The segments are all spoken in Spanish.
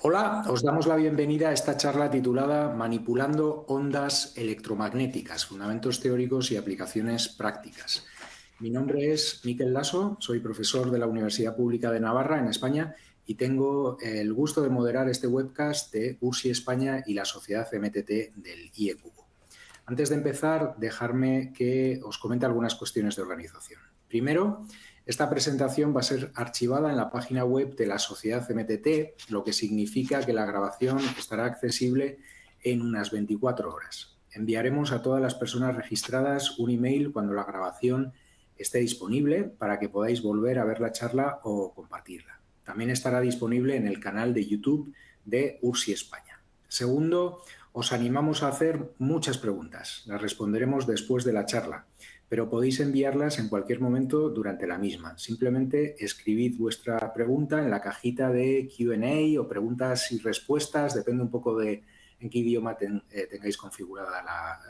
Hola, os damos la bienvenida a esta charla titulada Manipulando ondas electromagnéticas, fundamentos teóricos y aplicaciones prácticas. Mi nombre es Miquel Lasso, soy profesor de la Universidad Pública de Navarra, en España, y tengo el gusto de moderar este webcast de URSI España y la Sociedad MTT del IECubo. Antes de empezar, dejadme que os comente algunas cuestiones de organización. Primero, esta presentación va a ser archivada en la página web de la Sociedad MTT, lo que significa que la grabación estará accesible en unas 24 horas. Enviaremos a todas las personas registradas un email cuando la grabación esté disponible para que podáis volver a ver la charla o compartirla. También estará disponible en el canal de YouTube de URSI España. Segundo, os animamos a hacer muchas preguntas. Las responderemos después de la charla, pero podéis enviarlas en cualquier momento durante la misma. Simplemente escribid vuestra pregunta en la cajita de Q&A o preguntas y respuestas, depende un poco de en qué idioma tengáis configurada la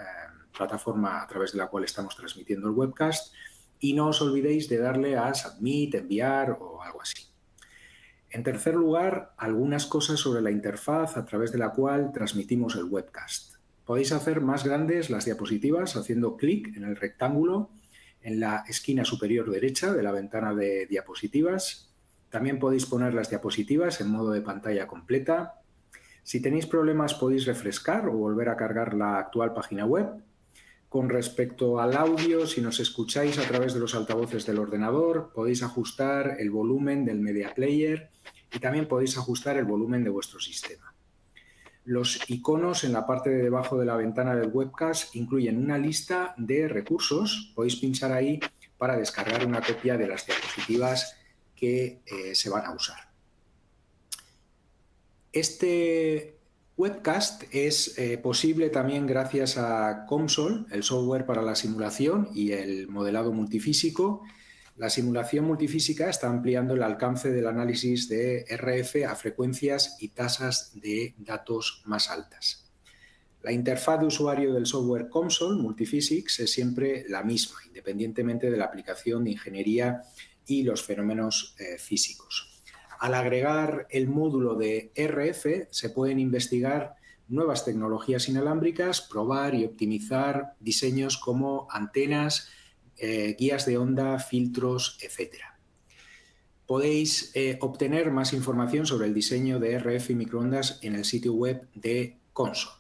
plataforma a través de la cual estamos transmitiendo el webcast, y no os olvidéis de darle a Submit, enviar o algo así. En tercer lugar, algunas cosas sobre la interfaz a través de la cual transmitimos el webcast. Podéis hacer más grandes las diapositivas haciendo clic en el rectángulo en la esquina superior derecha de la ventana de diapositivas. También podéis poner las diapositivas en modo de pantalla completa. Si tenéis problemas, podéis refrescar o volver a cargar la actual página web. Con respecto al audio, si nos escucháis a través de los altavoces del ordenador, podéis ajustar el volumen del media player y también podéis ajustar el volumen de vuestro sistema. Los iconos en la parte de debajo de la ventana del webcast incluyen una lista de recursos. Podéis pinchar ahí para descargar una copia de las diapositivas que se van a usar. Este webcast es posible también gracias a COMSOL, el software para la simulación y el modelado multifísico. La simulación multifísica está ampliando el alcance del análisis de RF a frecuencias y tasas de datos más altas. La interfaz de usuario del software COMSOL Multiphysics es siempre la misma, independientemente de la aplicación de ingeniería y los fenómenos físicos. Al agregar el módulo de RF, se pueden investigar nuevas tecnologías inalámbricas, probar y optimizar diseños como antenas, guías de onda, filtros, etc. Podéis obtener más información sobre el diseño de RF y microondas en el sitio web de COMSOL.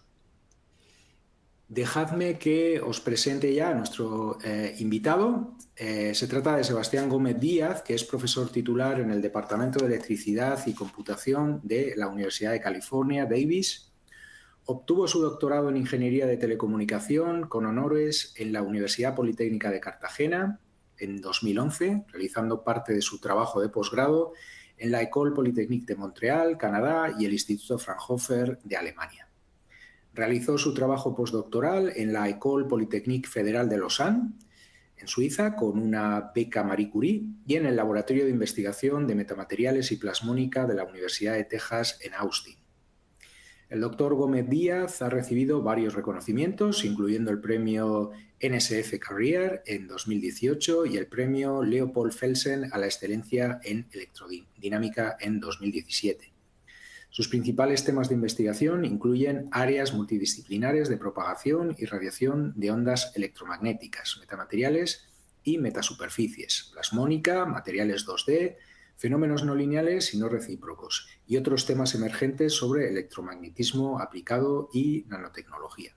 Dejadme que os presente ya a nuestro invitado. Se trata de Sebastián Gómez Díaz, que es profesor titular en el Departamento de Electricidad y Computación de la Universidad de California, Davis. Obtuvo su doctorado en Ingeniería de Telecomunicación con honores en la Universidad Politécnica de Cartagena en 2011, realizando parte de su trabajo de posgrado en la École Polytechnique de Montreal, Canadá, y el Instituto Fraunhofer de Alemania. Realizó su trabajo postdoctoral en la École Polytechnique Fédérale de Lausanne, en Suiza, con una beca Marie Curie, y en el Laboratorio de Investigación de Metamateriales y Plasmónica de la Universidad de Texas en Austin. El doctor Gómez Díaz ha recibido varios reconocimientos, incluyendo el premio NSF Career en 2018 y el premio Leopold Felsen a la excelencia en electrodinámica en 2017. Sus principales temas de investigación incluyen áreas multidisciplinares de propagación y radiación de ondas electromagnéticas, metamateriales y metasuperficies, plasmónica, materiales 2D, fenómenos no lineales y no recíprocos, y otros temas emergentes sobre electromagnetismo aplicado y nanotecnología.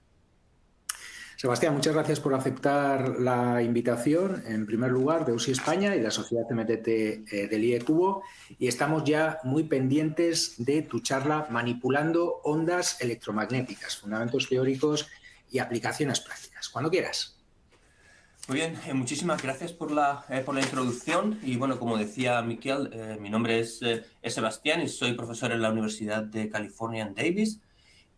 Sebastián, muchas gracias por aceptar la invitación, en primer lugar, de URSI España y la Sociedad MTT del IECubo, y estamos ya muy pendientes de tu charla Manipulando ondas electromagnéticas, fundamentos teóricos y aplicaciones prácticas. Cuando quieras. Muy bien, muchísimas gracias por la introducción. Y bueno, como decía Miquel, mi nombre es Sebastián y soy profesor en la Universidad de California en Davis.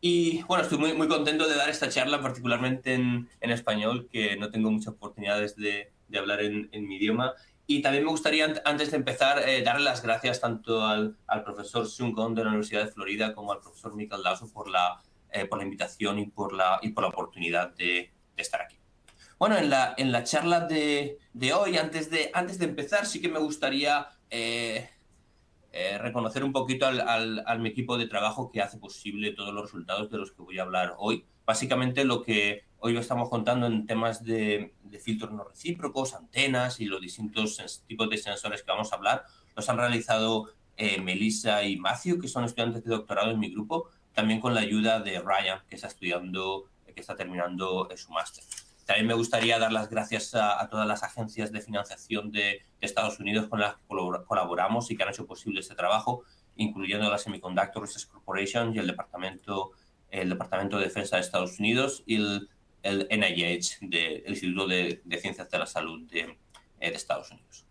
Y bueno, estoy muy contento de dar esta charla, particularmente en español, que no tengo muchas oportunidades de hablar en mi idioma. Y también me gustaría, antes de empezar, darle las gracias tanto al profesor Seung Gon de la Universidad de Florida como al profesor Miquel Lasso por la invitación y por la oportunidad de estar aquí. Bueno, en la charla de hoy, antes de empezar, sí que me gustaría reconocer un poquito a mi equipo de trabajo que hace posible todos los resultados de los que voy a hablar hoy. Básicamente lo que hoy lo estamos contando en temas de filtros no recíprocos, antenas y los distintos tipos de sensores que vamos a hablar, los han realizado Melissa y Matthew, que son estudiantes de doctorado en mi grupo, también con la ayuda de Ryan, que está terminando su máster. También me gustaría dar las gracias a todas las agencias de financiación de Estados Unidos con las que colaboramos y que han hecho posible este trabajo, incluyendo la Semiconductor Research Corporation y el Departamento de Defensa de Estados Unidos y el NIH, el Instituto de Ciencias de la Salud de Estados Unidos.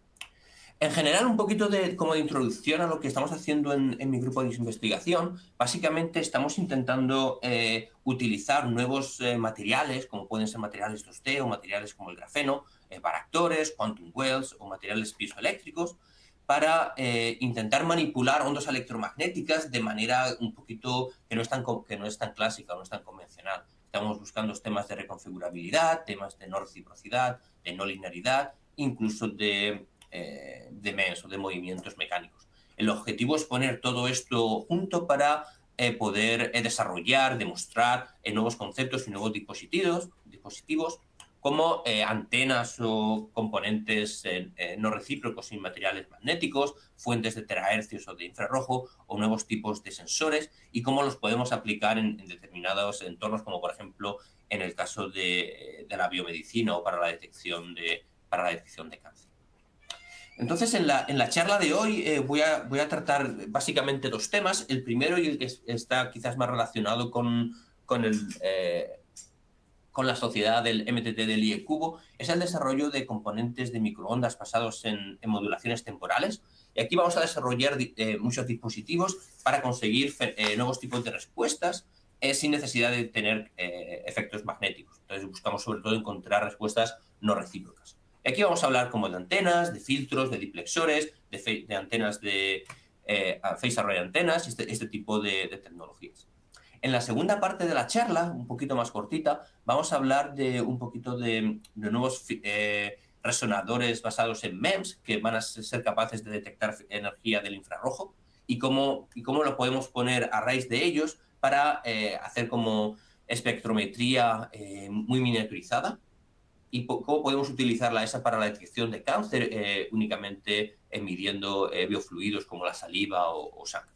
En general, un poquito como de introducción a lo que estamos haciendo en mi grupo de investigación. Básicamente estamos intentando utilizar nuevos materiales, como pueden ser materiales 2D o materiales como el grafeno, varactores, quantum wells o materiales piezoeléctricos, para intentar manipular ondas electromagnéticas de manera un poquito que no es tan clásica, no es tan convencional. Estamos buscando temas de reconfigurabilidad, temas de no reciprocidad, de no linearidad, incluso de MEMS o de movimientos mecánicos. El objetivo es poner todo esto junto para poder desarrollar, demostrar nuevos conceptos y nuevos dispositivos como antenas o componentes no recíprocos sin materiales magnéticos, fuentes de terahercios o de infrarrojo o nuevos tipos de sensores y cómo los podemos aplicar en determinados entornos, como por ejemplo en el caso de la biomedicina o para la detección de cáncer. Entonces, en la charla de hoy voy a tratar básicamente dos temas. El primero, y el que está quizás más relacionado con la sociedad del MTT del IE Cubo, es el desarrollo de componentes de microondas basados en modulaciones temporales. Y aquí vamos a desarrollar muchos dispositivos para conseguir nuevos tipos de respuestas sin necesidad de tener efectos magnéticos. Entonces, buscamos sobre todo encontrar respuestas no recíprocas. Aquí vamos a hablar como de antenas, de filtros, de diplexores, de antenas de phase array antenas, este tipo de tecnologías. En la segunda parte de la charla, un poquito más cortita, vamos a hablar de un poquito de nuevos resonadores basados en MEMS que van a ser capaces de detectar energía del infrarrojo y cómo lo podemos poner a raíz de ellos para hacer como espectrometría muy miniaturizada. ¿Y cómo podemos utilizarla esa para la detección de cáncer únicamente midiendo biofluidos como la saliva o sangre?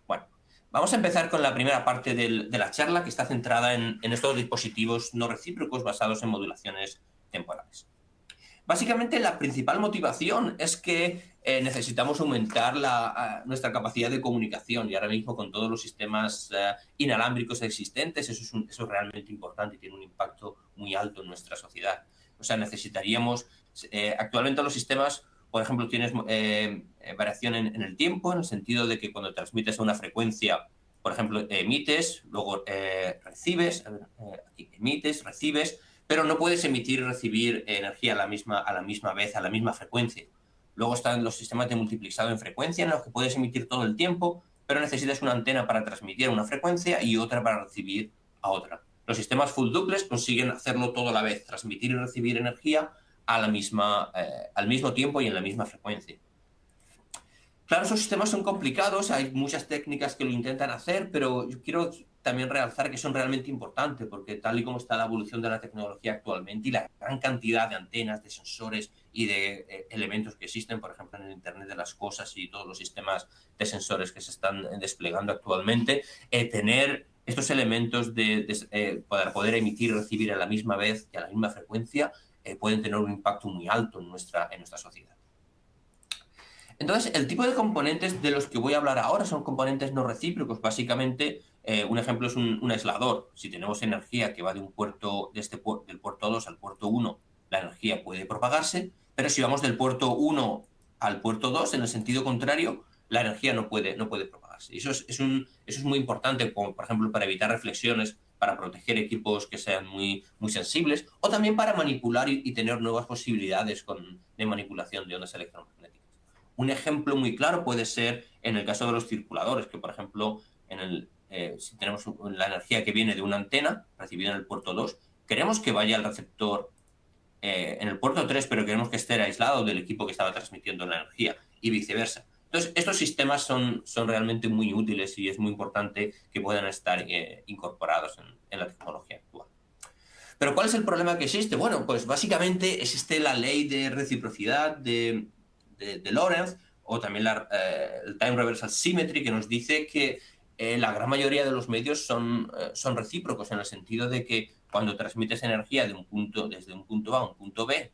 Bueno, vamos a empezar con la primera parte de la charla, que está centrada en estos dispositivos no recíprocos basados en modulaciones temporales. Básicamente, la principal motivación es que necesitamos aumentar nuestra capacidad de comunicación y ahora mismo con todos los sistemas inalámbricos existentes eso es realmente importante y tiene un impacto muy alto en nuestra sociedad. O sea, necesitaríamos... actualmente los sistemas, por ejemplo, tienes variación en el tiempo, en el sentido de que cuando transmites a una frecuencia, por ejemplo, emites, luego recibes, emites, recibes, pero no puedes emitir y recibir energía a la misma vez, a la misma frecuencia. Luego están los sistemas de multiplexado en frecuencia, en los que puedes emitir todo el tiempo, pero necesitas una antena para transmitir a una frecuencia y otra para recibir a otra. Los sistemas full duplex consiguen hacerlo todo a la vez, transmitir y recibir energía al mismo tiempo y en la misma frecuencia. Claro, esos sistemas son complicados, hay muchas técnicas que lo intentan hacer, pero yo quiero también realzar que son realmente importantes, porque tal y como está la evolución de la tecnología actualmente y la gran cantidad de antenas, de sensores y de elementos que existen, por ejemplo, en el Internet de las Cosas y todos los sistemas de sensores que se están desplegando actualmente, tener estos elementos para poder emitir y recibir a la misma vez y a la misma frecuencia pueden tener un impacto muy alto en nuestra sociedad. Entonces, el tipo de componentes de los que voy a hablar ahora son componentes no recíprocos. Básicamente, un ejemplo es un aislador. Si tenemos energía que va del puerto 2 al puerto 1, la energía puede propagarse, pero si vamos del puerto 1 al puerto 2, en el sentido contrario, la energía no puede propagarse. Eso es muy importante, como por ejemplo para evitar reflexiones, para proteger equipos que sean muy, muy sensibles, o también para manipular y tener nuevas posibilidades de manipulación de ondas electromagnéticas. Un ejemplo muy claro puede ser en el caso de los circuladores, que por ejemplo, si tenemos la energía que viene de una antena recibida en el puerto 2, queremos que vaya al receptor en el puerto 3, pero queremos que esté aislado del equipo que estaba transmitiendo la energía y viceversa. Entonces, estos sistemas son realmente muy útiles y es muy importante que puedan estar incorporados en la tecnología actual. Pero ¿cuál es el problema que existe? Bueno, pues básicamente existe la ley de reciprocidad de Lorentz, o también el Time Reversal Symmetry, que nos dice que la gran mayoría de los medios son recíprocos, en el sentido de que cuando transmites energía desde un punto A a un punto B,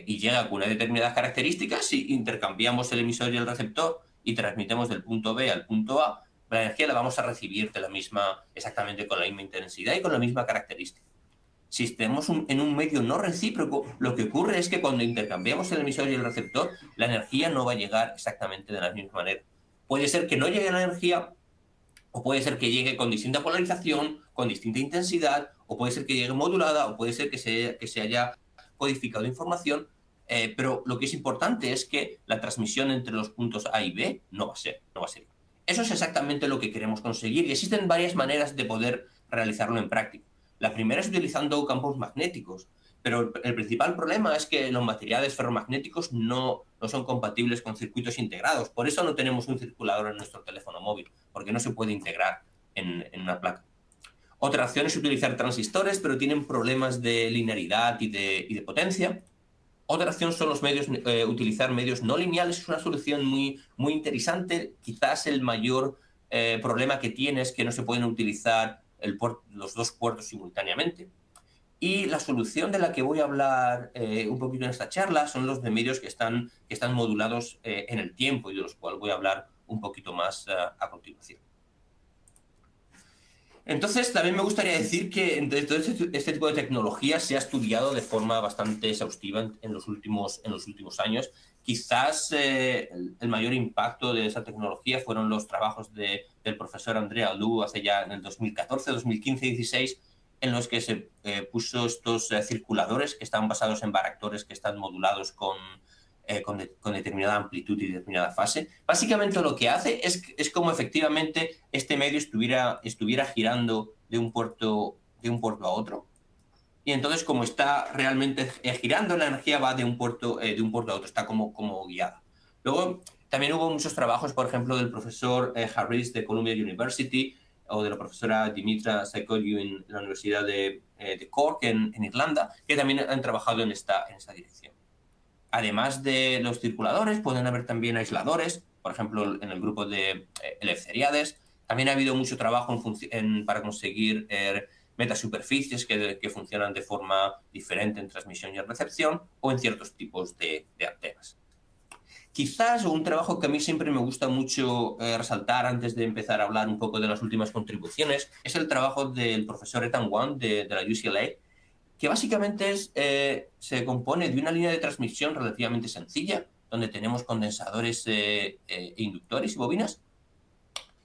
y llega con unas determinadas características, si intercambiamos el emisor y el receptor y transmitemos del punto B al punto A, la energía la vamos a recibir exactamente con la misma intensidad y con la misma característica. Si estamos en un medio no recíproco, lo que ocurre es que cuando intercambiamos el emisor y el receptor, la energía no va a llegar exactamente de la misma manera. Puede ser que no llegue la energía, o puede ser que llegue con distinta polarización, con distinta intensidad, o puede ser que llegue modulada, o puede ser que se haya codificado información, pero lo que es importante es que la transmisión entre los puntos A y B no va a ser. Eso es exactamente lo que queremos conseguir, y existen varias maneras de poder realizarlo en práctica. La primera es utilizando campos magnéticos, pero el principal problema es que los materiales ferromagnéticos no son compatibles con circuitos integrados. Por eso no tenemos un circulador en nuestro teléfono móvil, porque no se puede integrar en una placa. Otra opción es utilizar transistores, pero tienen problemas de linearidad y de potencia. Otra opción son utilizar medios no lineales. Es una solución muy interesante. Quizás el mayor problema que tiene es que no se pueden utilizar los dos puertos simultáneamente. Y la solución de la que voy a hablar un poquito en esta charla son los de medios que están modulados en el tiempo, y de los cuales voy a hablar un poquito más a continuación. Entonces, también me gustaría decir que todo este tipo de tecnología se ha estudiado de forma bastante exhaustiva en los últimos años. Quizás el mayor impacto de esa tecnología fueron los trabajos del profesor Andrea Lu hace ya en el 2014, 2015 y 2016, en los que se puso estos circuladores que están basados en varactores que están modulados con determinada amplitud y determinada fase. Básicamente lo que hace es como efectivamente este medio estuviera girando de un puerto a otro. Y entonces, como está realmente girando, la energía va de un puerto a otro, está como guiada. Luego, también hubo muchos trabajos, por ejemplo, del profesor Harris de Columbia University, o de la profesora Dimitra Saikogiu en la Universidad de Cork, en Irlanda, que también han trabajado en esta dirección. Además de los circuladores, pueden haber también aisladores, por ejemplo, en el grupo de Eleftheriades. También ha habido mucho trabajo para conseguir metasuperficies que funcionan de forma diferente en transmisión y en recepción, o en ciertos tipos de antenas. Quizás un trabajo que a mí siempre me gusta mucho resaltar antes de empezar a hablar un poco de las últimas contribuciones es el trabajo del profesor Ethan Wang de la UCLA, que básicamente se compone de una línea de transmisión relativamente sencilla, donde tenemos condensadores inductores y bobinas.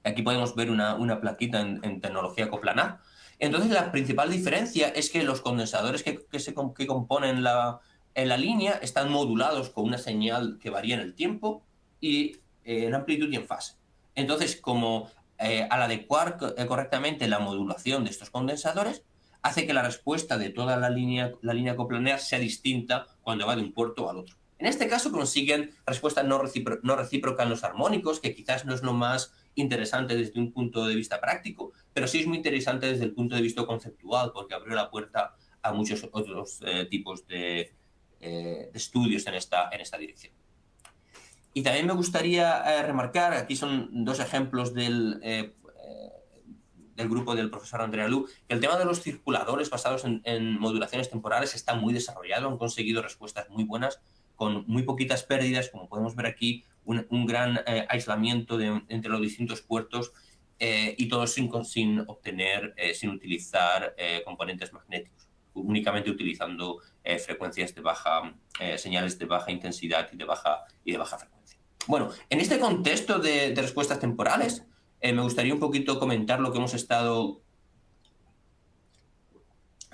Aquí podemos ver una plaquita en tecnología coplanar. Entonces, la principal diferencia es que los condensadores que componen la línea están modulados con una señal que varía en el tiempo y en amplitud y en fase. Entonces, como al adecuar correctamente la modulación de estos condensadores, hace que la respuesta de toda la línea coplanar sea distinta cuando va de un puerto al otro. En este caso consiguen respuesta no recíproca en los armónicos, que quizás no es lo más interesante desde un punto de vista práctico, pero sí es muy interesante desde el punto de vista conceptual, porque abrió la puerta a muchos otros tipos de estudios en esta dirección. Y también me gustaría remarcar, aquí son dos ejemplos del grupo del profesor Andrea Lu, que el tema de los circuladores basados en modulaciones temporales está muy desarrollado, han conseguido respuestas muy buenas, con muy poquitas pérdidas, como podemos ver aquí, un gran aislamiento entre los distintos puertos, y todo sin utilizar componentes magnéticos, únicamente utilizando frecuencias de señales de baja intensidad y de baja frecuencia. Bueno, en este contexto de respuestas temporales, me gustaría un poquito comentar lo que hemos estado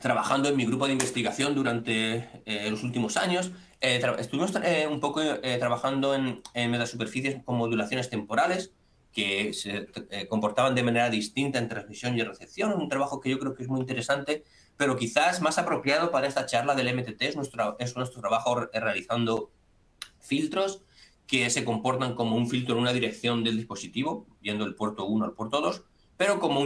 trabajando en mi grupo de investigación durante los últimos años. Estuvimos un poco trabajando en metasuperficies con modulaciones temporales que se comportaban de manera distinta en transmisión y recepción. Un trabajo que yo creo que es muy interesante, pero quizás más apropiado para esta charla del MTT es nuestro trabajo realizando filtros que se comportan como un filtro en una dirección del dispositivo, yendo del puerto 1 al puerto 2, pero como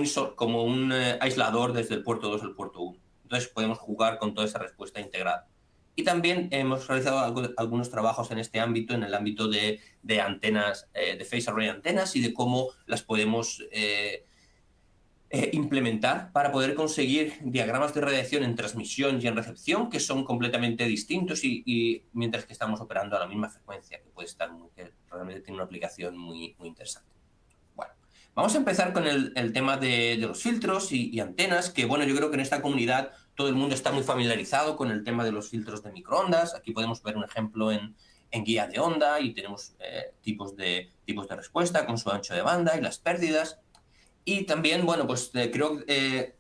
un aislador desde el puerto 2 al puerto 1. Entonces podemos jugar con toda esa respuesta integrada. Y también hemos realizado algunos trabajos en este ámbito, en el ámbito de antenas, de phase array antenas, y de cómo las podemos implementar para poder conseguir diagramas de radiación en transmisión y en recepción que son completamente distintos, y mientras que estamos operando a la misma frecuencia, que puede estar que realmente tiene una aplicación muy interesante. Bueno, vamos a empezar con el tema de los filtros y antenas, que bueno, yo creo que en esta comunidad todo el mundo está muy familiarizado con el tema de los filtros de microondas. Aquí podemos ver un ejemplo en guía de onda, y tenemos tipos de respuesta con su ancho de banda y las pérdidas. Y también, bueno, pues creo que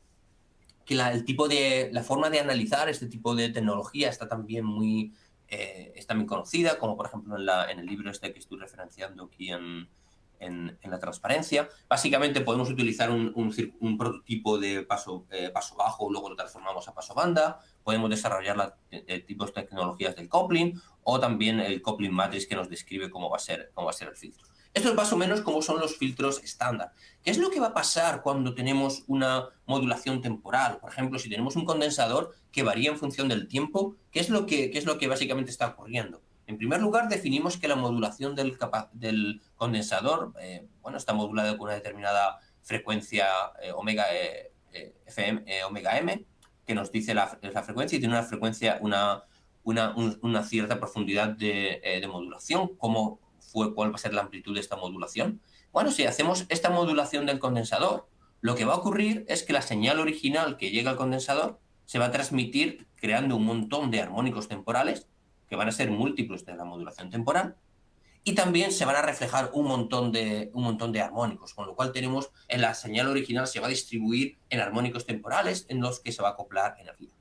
la forma de analizar este tipo de tecnología está también muy conocida, como por ejemplo en el libro este que estoy referenciando aquí en la transparencia. Básicamente podemos utilizar un prototipo de paso bajo, luego lo transformamos a paso banda. Podemos desarrollar tipos de tecnologías del coupling, o también el coupling matrix, que nos describe cómo va a ser el filtro. Esto es más o menos como son los filtros estándar. ¿Qué es lo que va a pasar cuando tenemos una modulación temporal? Por ejemplo, si tenemos un condensador que varía en función del tiempo, ¿qué es lo que básicamente está ocurriendo? En primer lugar, definimos que la modulación del condensador está modulada con una determinada frecuencia omega m, que nos dice la frecuencia, y tiene una frecuencia, una cierta profundidad de modulación. ¿Cuál va a ser la amplitud de esta modulación? Bueno, si hacemos esta modulación del condensador, lo que va a ocurrir es que la señal original que llega al condensador se va a transmitir creando un montón de armónicos temporales, que van a ser múltiplos de la modulación temporal, y también se van a reflejar un montón de armónicos, con lo cual tenemos en la señal original se va a distribuir en armónicos temporales en los que se va a acoplar energía.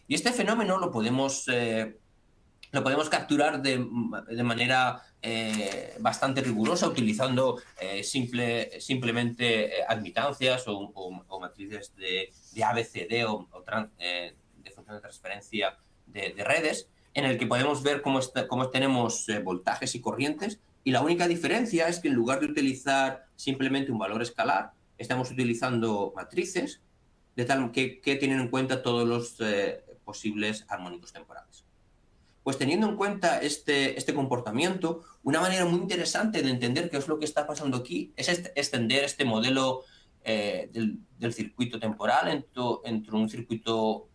Y este fenómeno lo podemos capturar de manera bastante rigurosa, utilizando simplemente admitancias o matrices de ABCD de función de transferencia de redes, en el que podemos ver cómo tenemos voltajes y corrientes, y la única diferencia es que en lugar de utilizar simplemente un valor escalar, estamos utilizando matrices de tal que tienen en cuenta todos los posibles armónicos temporales. Pues teniendo en cuenta este comportamiento, una manera muy interesante de entender qué es lo que está pasando aquí es extender este modelo del circuito temporal entre un circuito,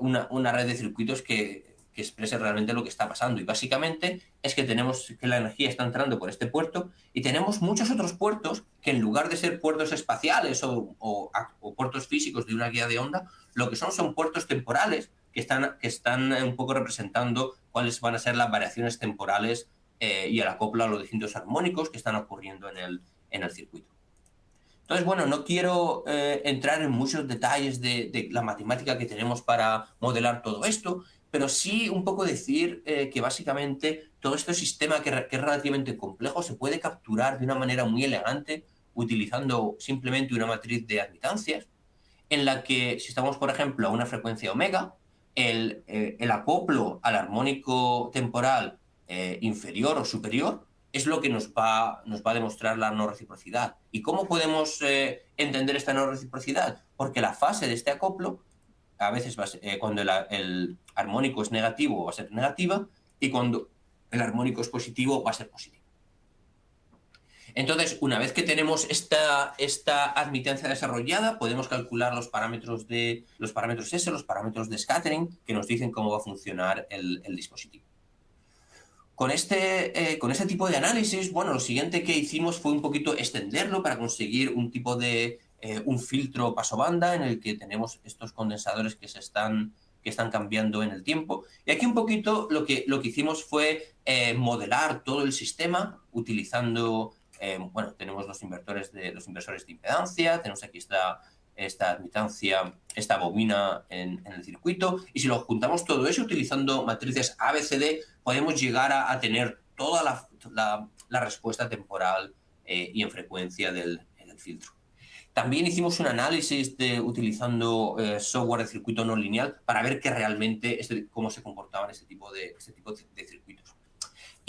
una red de circuitos que exprese realmente lo que está pasando. Y básicamente es que tenemos que la energía está entrando por este puerto, y tenemos muchos otros puertos que, en lugar de ser puertos espaciales o puertos físicos de una guía de onda, lo que son puertos temporales que están un poco representando cuáles van a ser las variaciones temporales y el acoplo a los distintos armónicos que están ocurriendo en el circuito. Entonces, bueno, no quiero entrar en muchos detalles de la matemática que tenemos para modelar todo esto, pero sí un poco decir que básicamente todo este sistema, que es relativamente complejo, se puede capturar de una manera muy elegante utilizando simplemente una matriz de admitancias, en la que, si estamos, por ejemplo, a una frecuencia omega, el acoplo al armónico temporal inferior o superior es lo que nos va a demostrar la no reciprocidad. ¿Y cómo podemos entender esta no reciprocidad? Porque la fase de este acoplo, a veces cuando el armónico es negativo, va a ser negativa, y cuando el armónico es positivo, va a ser positivo. Entonces, una vez que tenemos esta admitancia desarrollada, podemos calcular los parámetros S, los parámetros de scattering, que nos dicen cómo va a funcionar el dispositivo. Con este tipo de análisis, bueno, lo siguiente que hicimos fue un poquito extenderlo para conseguir un tipo de un filtro pasobanda, en el que tenemos estos condensadores que están cambiando en el tiempo. Y aquí un poquito lo que hicimos fue modelar todo el sistema utilizando, tenemos los inversores de impedancia, tenemos aquí esta admitancia, esta bobina en el circuito, y si lo juntamos todo eso utilizando matrices ABCD, podemos llegar a tener toda la respuesta temporal y en frecuencia del filtro. También hicimos un análisis utilizando software de circuito no lineal para ver que realmente cómo se comportaban este tipo de circuitos.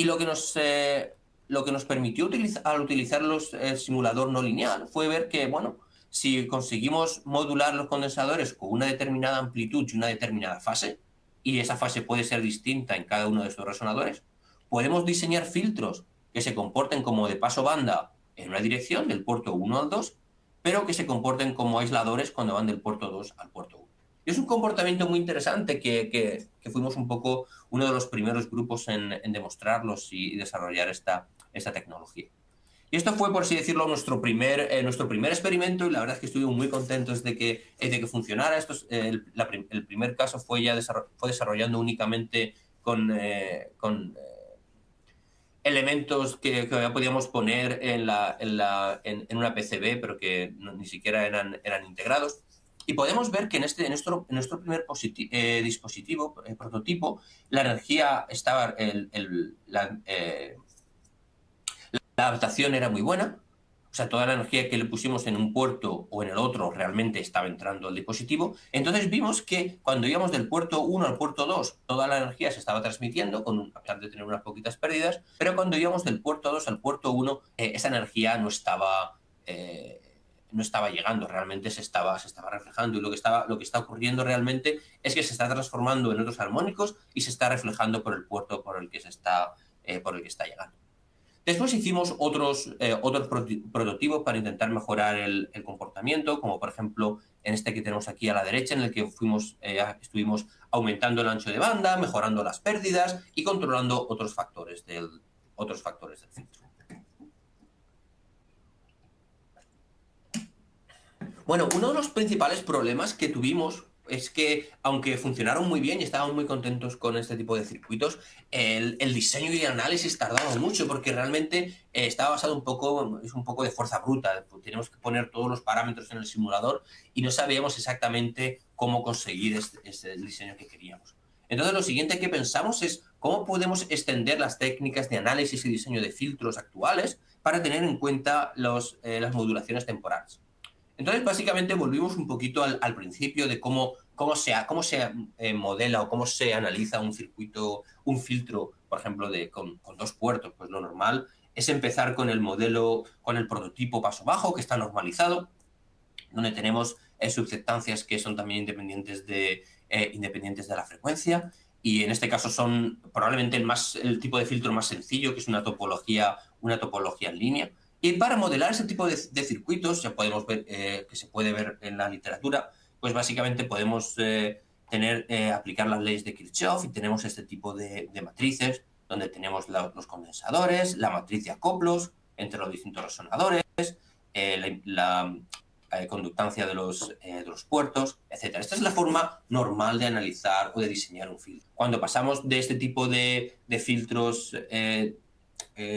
Y lo que nos permitió al utilizar el simulador no lineal fue ver que, bueno, si conseguimos modular los condensadores con una determinada amplitud y una determinada fase, y esa fase puede ser distinta en cada uno de estos resonadores, podemos diseñar filtros que se comporten como de paso banda en una dirección, del puerto 1 al 2, pero que se comporten como aisladores cuando van del puerto 2 al puerto 1. Y es un comportamiento muy interesante que fuimos un poco uno de los primeros grupos en demostrarlos y desarrollar esta tecnología. Y esto fue, por así decirlo, nuestro primer experimento, y la verdad es que estuvimos muy contentos de que funcionara. El primer caso fue desarrollando únicamente con elementos que podíamos poner en una PCB, pero que ni siquiera eran integrados. Y podemos ver que en nuestro primer dispositivo, prototipo, la energía estaba, la adaptación era muy buena. O sea, toda la energía que le pusimos en un puerto o en el otro realmente estaba entrando al dispositivo. Entonces vimos que cuando íbamos del puerto 1 al puerto 2, toda la energía se estaba transmitiendo, a pesar de tener unas poquitas pérdidas, pero cuando íbamos del puerto 2 al puerto 1, esa energía no estaba llegando, realmente se estaba reflejando, y lo que está ocurriendo realmente es que se está transformando en otros armónicos y se está reflejando por el puerto por el que está llegando. Después hicimos otros prototipos para intentar mejorar el comportamiento, como por ejemplo en este que tenemos aquí a la derecha, en el que estuvimos aumentando el ancho de banda, mejorando las pérdidas y controlando otros factores del filtro. Bueno, uno de los principales problemas que tuvimos es que, aunque funcionaron muy bien y estábamos muy contentos con este tipo de circuitos, el diseño y el análisis tardaban mucho, porque realmente estaba basado un poco de fuerza bruta. Teníamos que poner todos los parámetros en el simulador y no sabíamos exactamente cómo conseguir el diseño que queríamos. Entonces, lo siguiente que pensamos es cómo podemos extender las técnicas de análisis y diseño de filtros actuales para tener en cuenta las modulaciones temporales. Entonces, básicamente, volvimos un poquito al principio de cómo se modela o cómo se analiza un circuito, un filtro, por ejemplo, con dos puertos. Pues lo normal es empezar con el modelo, con el prototipo paso bajo, que está normalizado, donde tenemos subsectancias que son también independientes de la frecuencia, y en este caso son probablemente el tipo de filtro más sencillo, que es una topología en línea. Y para modelar ese tipo de circuitos, ya podemos ver que se puede ver en la literatura, pues básicamente podemos aplicar las leyes de Kirchhoff, y tenemos este tipo de matrices, donde tenemos los condensadores, la matriz de acoplos entre los distintos resonadores, la conductancia de los puertos, etc. Esta es la forma normal de analizar o de diseñar un filtro. Cuando pasamos de este tipo de filtros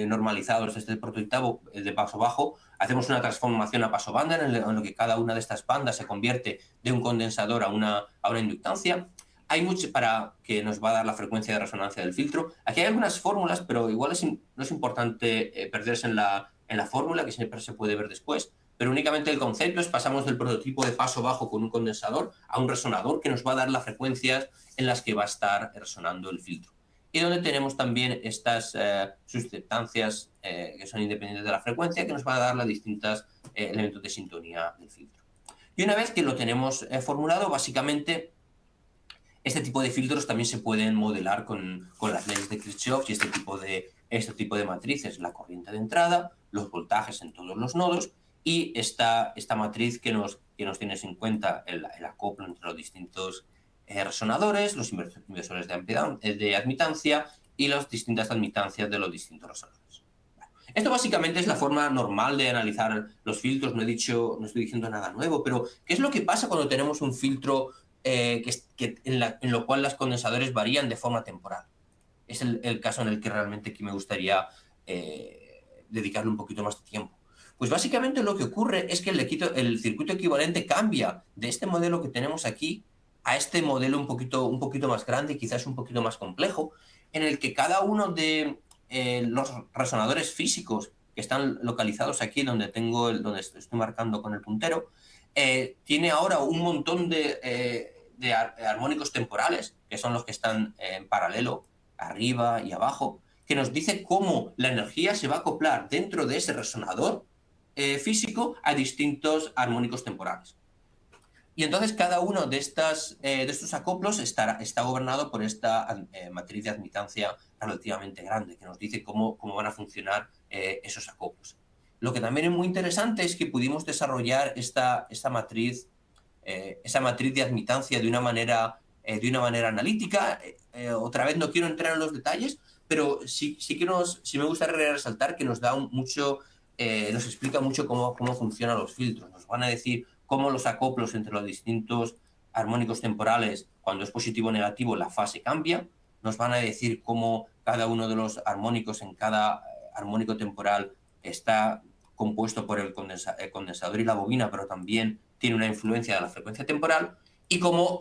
normalizados, este prototipo de paso bajo, hacemos una transformación a paso banda, en lo que cada una de estas bandas se convierte de un condensador a una inductancia. Hay mucho para que nos va a dar la frecuencia de resonancia del filtro. Aquí hay algunas fórmulas, pero igual no es importante perderse en la fórmula, que siempre se puede ver después. Pero únicamente el concepto es: pasamos del prototipo de paso bajo con un condensador a un resonador que nos va a dar las frecuencias en las que va a estar resonando el filtro. Y donde tenemos también estas susceptancias que son independientes de la frecuencia, que nos va a dar los distintos elementos de sintonía del filtro. Y una vez que lo tenemos formulado, básicamente este tipo de filtros también se pueden modelar con las leyes de Kirchhoff y este tipo de matrices: la corriente de entrada, los voltajes en todos los nodos, y esta matriz que nos tiene en cuenta el acoplo entre los distintos resonadores, los inversores de admitancia y las distintas admitancias de los distintos resonadores. Bueno, esto básicamente es la forma normal de analizar los filtros. No estoy diciendo nada nuevo, pero ¿qué es lo que pasa cuando tenemos un filtro en lo cual los condensadores varían de forma temporal? Es el caso en el que realmente aquí me gustaría dedicarle un poquito más de tiempo. Pues básicamente lo que ocurre es que el circuito equivalente cambia de este modelo que tenemos aquí a este modelo un poquito más grande, quizás un poquito más complejo, en el que cada uno de los resonadores físicos que están localizados aquí, donde estoy marcando con el puntero, tiene ahora un montón de armónicos temporales, que son los que están en paralelo, arriba y abajo, que nos dice cómo la energía se va a acoplar dentro de ese resonador físico a distintos armónicos temporales. Y entonces cada uno de estos acoplos está gobernado por esta matriz de admitancia relativamente grande, que nos dice cómo van a funcionar esos acoplos. Lo que también es muy interesante es que pudimos desarrollar esa matriz de admitancia de una manera analítica. Otra vez no quiero entrar en los detalles, pero sí me gustaría resaltar que nos explica mucho cómo funcionan los filtros. Nos van a decir cómo los acoplos entre los distintos armónicos temporales, cuando es positivo o negativo, la fase cambia. Nos van a decir cómo cada uno de los armónicos en cada armónico temporal está compuesto por el condensador y la bobina, pero también tiene una influencia de la frecuencia temporal, y cómo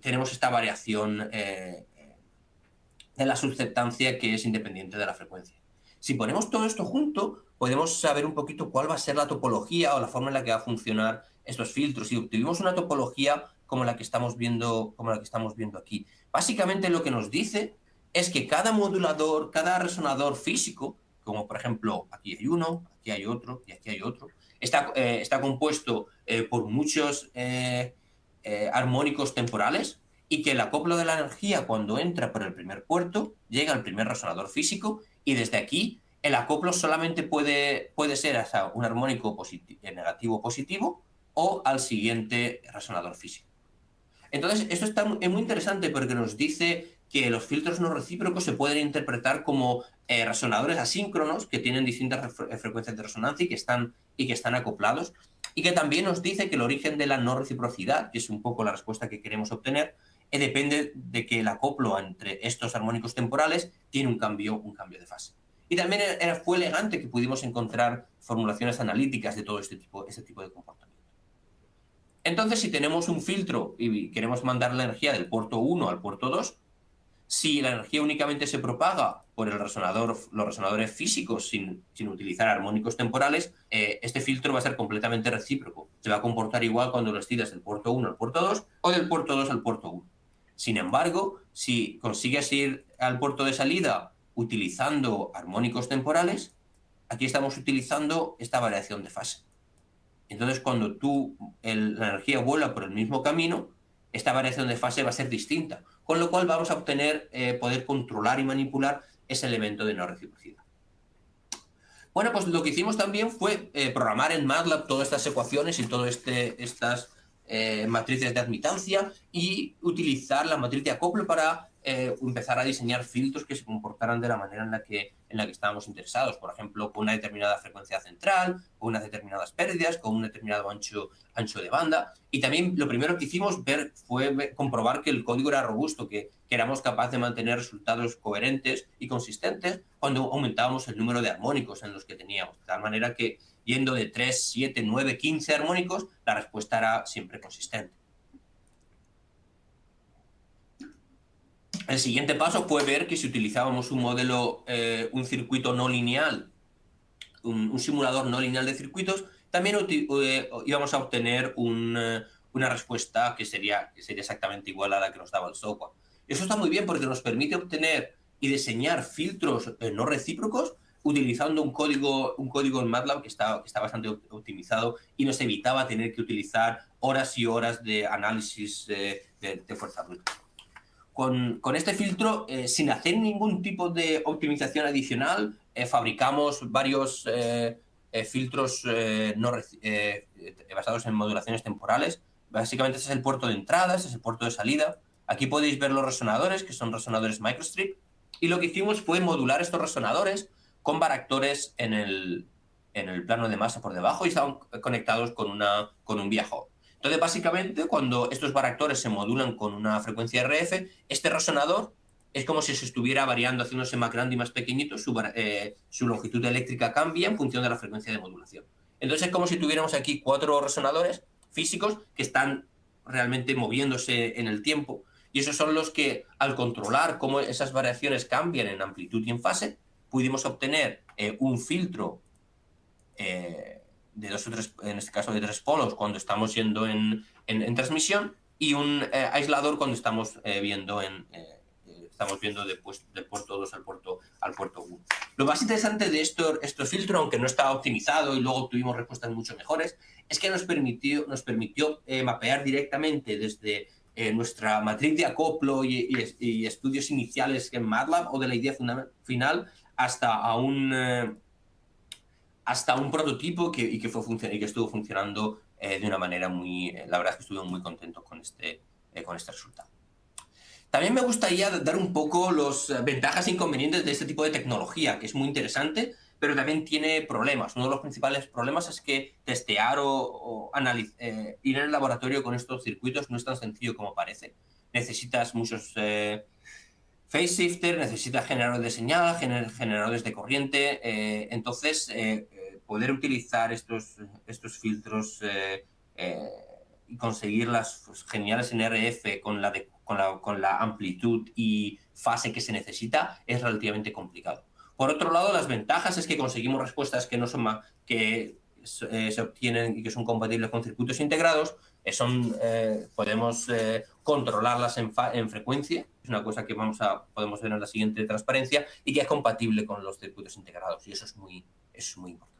tenemos esta variación de la susceptancia que es independiente de la frecuencia. Si ponemos todo esto junto, podemos saber un poquito cuál va a ser la topología o la forma en la que va a funcionar estos filtros, y obtuvimos una topología como la que estamos viendo aquí. Básicamente lo que nos dice es que cada modulador, cada resonador físico, como por ejemplo aquí hay uno, aquí hay otro y aquí hay otro, está compuesto por muchos armónicos temporales, y que el acoplo de la energía cuando entra por el primer puerto llega al primer resonador físico, y desde aquí el acoplo solamente puede ser hasta un armónico negativo positivo o al siguiente resonador físico. Entonces, esto es muy interesante porque nos dice que los filtros no recíprocos se pueden interpretar como resonadores asíncronos que tienen distintas frecuencias de resonancia y que están acoplados, y que también nos dice que el origen de la no reciprocidad, que es un poco la respuesta que queremos obtener, depende de que el acoplo entre estos armónicos temporales tiene un cambio de fase. Y también fue elegante que pudimos encontrar formulaciones analíticas de todo este tipo de comportamiento. Entonces, si tenemos un filtro y queremos mandar la energía del puerto 1 al puerto 2, si la energía únicamente se propaga por los resonadores físicos sin utilizar armónicos temporales, este filtro va a ser completamente recíproco. Se va a comportar igual cuando lo estiras del puerto 1 al puerto 2 o del puerto 2 al puerto 1. Sin embargo, si consigues ir al puerto de salida utilizando armónicos temporales, aquí estamos utilizando esta variación de fase. Entonces, cuando la energía vuela por el mismo camino, esta variación de fase va a ser distinta, con lo cual vamos a obtener, poder controlar y manipular ese elemento de no reciprocidad. Bueno, pues lo que hicimos también fue programar en MATLAB todas estas ecuaciones y todas estas matrices de admitancia, y utilizar la matriz de acoplo para empezar a diseñar filtros que se comportaran de la manera en la que estábamos interesados. Por ejemplo, con una determinada frecuencia central, con unas determinadas pérdidas, con un determinado ancho de banda. Y también lo primero que hicimos fue comprobar que el código era robusto, que éramos capaces de mantener resultados coherentes y consistentes cuando aumentábamos el número de armónicos en los que teníamos. De tal manera que, yendo de 3, 7, 9, 15 armónicos, la respuesta era siempre consistente. El siguiente paso fue ver que si utilizábamos un modelo, un circuito no lineal, un simulador no lineal de circuitos, también íbamos a obtener una respuesta que sería exactamente igual a la que nos daba el software. Eso está muy bien porque nos permite obtener y diseñar filtros no recíprocos utilizando un código en MATLAB que está bastante optimizado, y nos evitaba tener que utilizar horas y horas de análisis de fuerza bruta. Con este filtro, sin hacer ningún tipo de optimización adicional, fabricamos varios filtros basados en modulaciones temporales. Básicamente, este es el puerto de entrada, este es el puerto de salida. Aquí podéis ver los resonadores, que son resonadores microstrip, y lo que hicimos fue modular estos resonadores con varactores en el plano de masa por debajo, y estaban conectados con un vía hub. Entonces, básicamente, cuando estos varactores se modulan con una frecuencia RF, este resonador es como si se estuviera variando, haciéndose más grande y más pequeñito. Su longitud eléctrica cambia en función de la frecuencia de modulación. Entonces, es como si tuviéramos aquí 4 resonadores físicos que están realmente moviéndose en el tiempo. Y esos son los que, al controlar cómo esas variaciones cambian en amplitud y en fase, pudimos obtener un filtro de 2 o 3, en este caso de 3 polos, cuando estamos yendo en transmisión, y un aislador cuando estamos viendo en estamos viendo del puerto 2 al puerto 1. Lo más interesante de este filtro, aunque no estaba optimizado y luego tuvimos respuestas mucho mejores, es que nos permitió mapear directamente desde nuestra matriz de acoplo y estudios iniciales en MATLAB o de la idea final hasta un prototipo que estuvo funcionando de una manera la verdad es que estuve muy contento con este resultado. También me gustaría dar un poco las ventajas e inconvenientes de este tipo de tecnología, que es muy interesante, pero también tiene problemas. Uno de los principales problemas es que testear o ir en el laboratorio con estos circuitos no es tan sencillo como parece. Necesitas muchos phase shifter, necesitas generadores de señal, generadores de corriente. Entonces, poder utilizar estos filtros y conseguir las geniales NRF con la amplitud y fase que se necesita es relativamente complicado. Por otro lado, las ventajas es que conseguimos respuestas que se obtienen y que son compatibles con circuitos integrados. Podemos controlarlas en frecuencia, es una cosa que podemos ver en la siguiente transparencia, y que es compatible con los circuitos integrados, y eso es muy importante.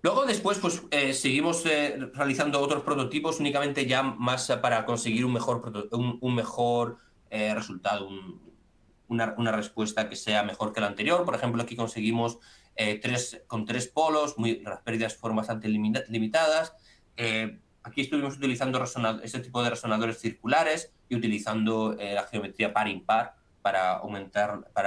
Luego, después, pues seguimos realizando otros prototipos únicamente ya más para conseguir un mejor resultado, una respuesta que sea mejor que la anterior. Por ejemplo, aquí conseguimos con 3 polos, las pérdidas fueron bastante limitadas. Aquí estuvimos utilizando este tipo de resonadores circulares y utilizando la geometría par-impar para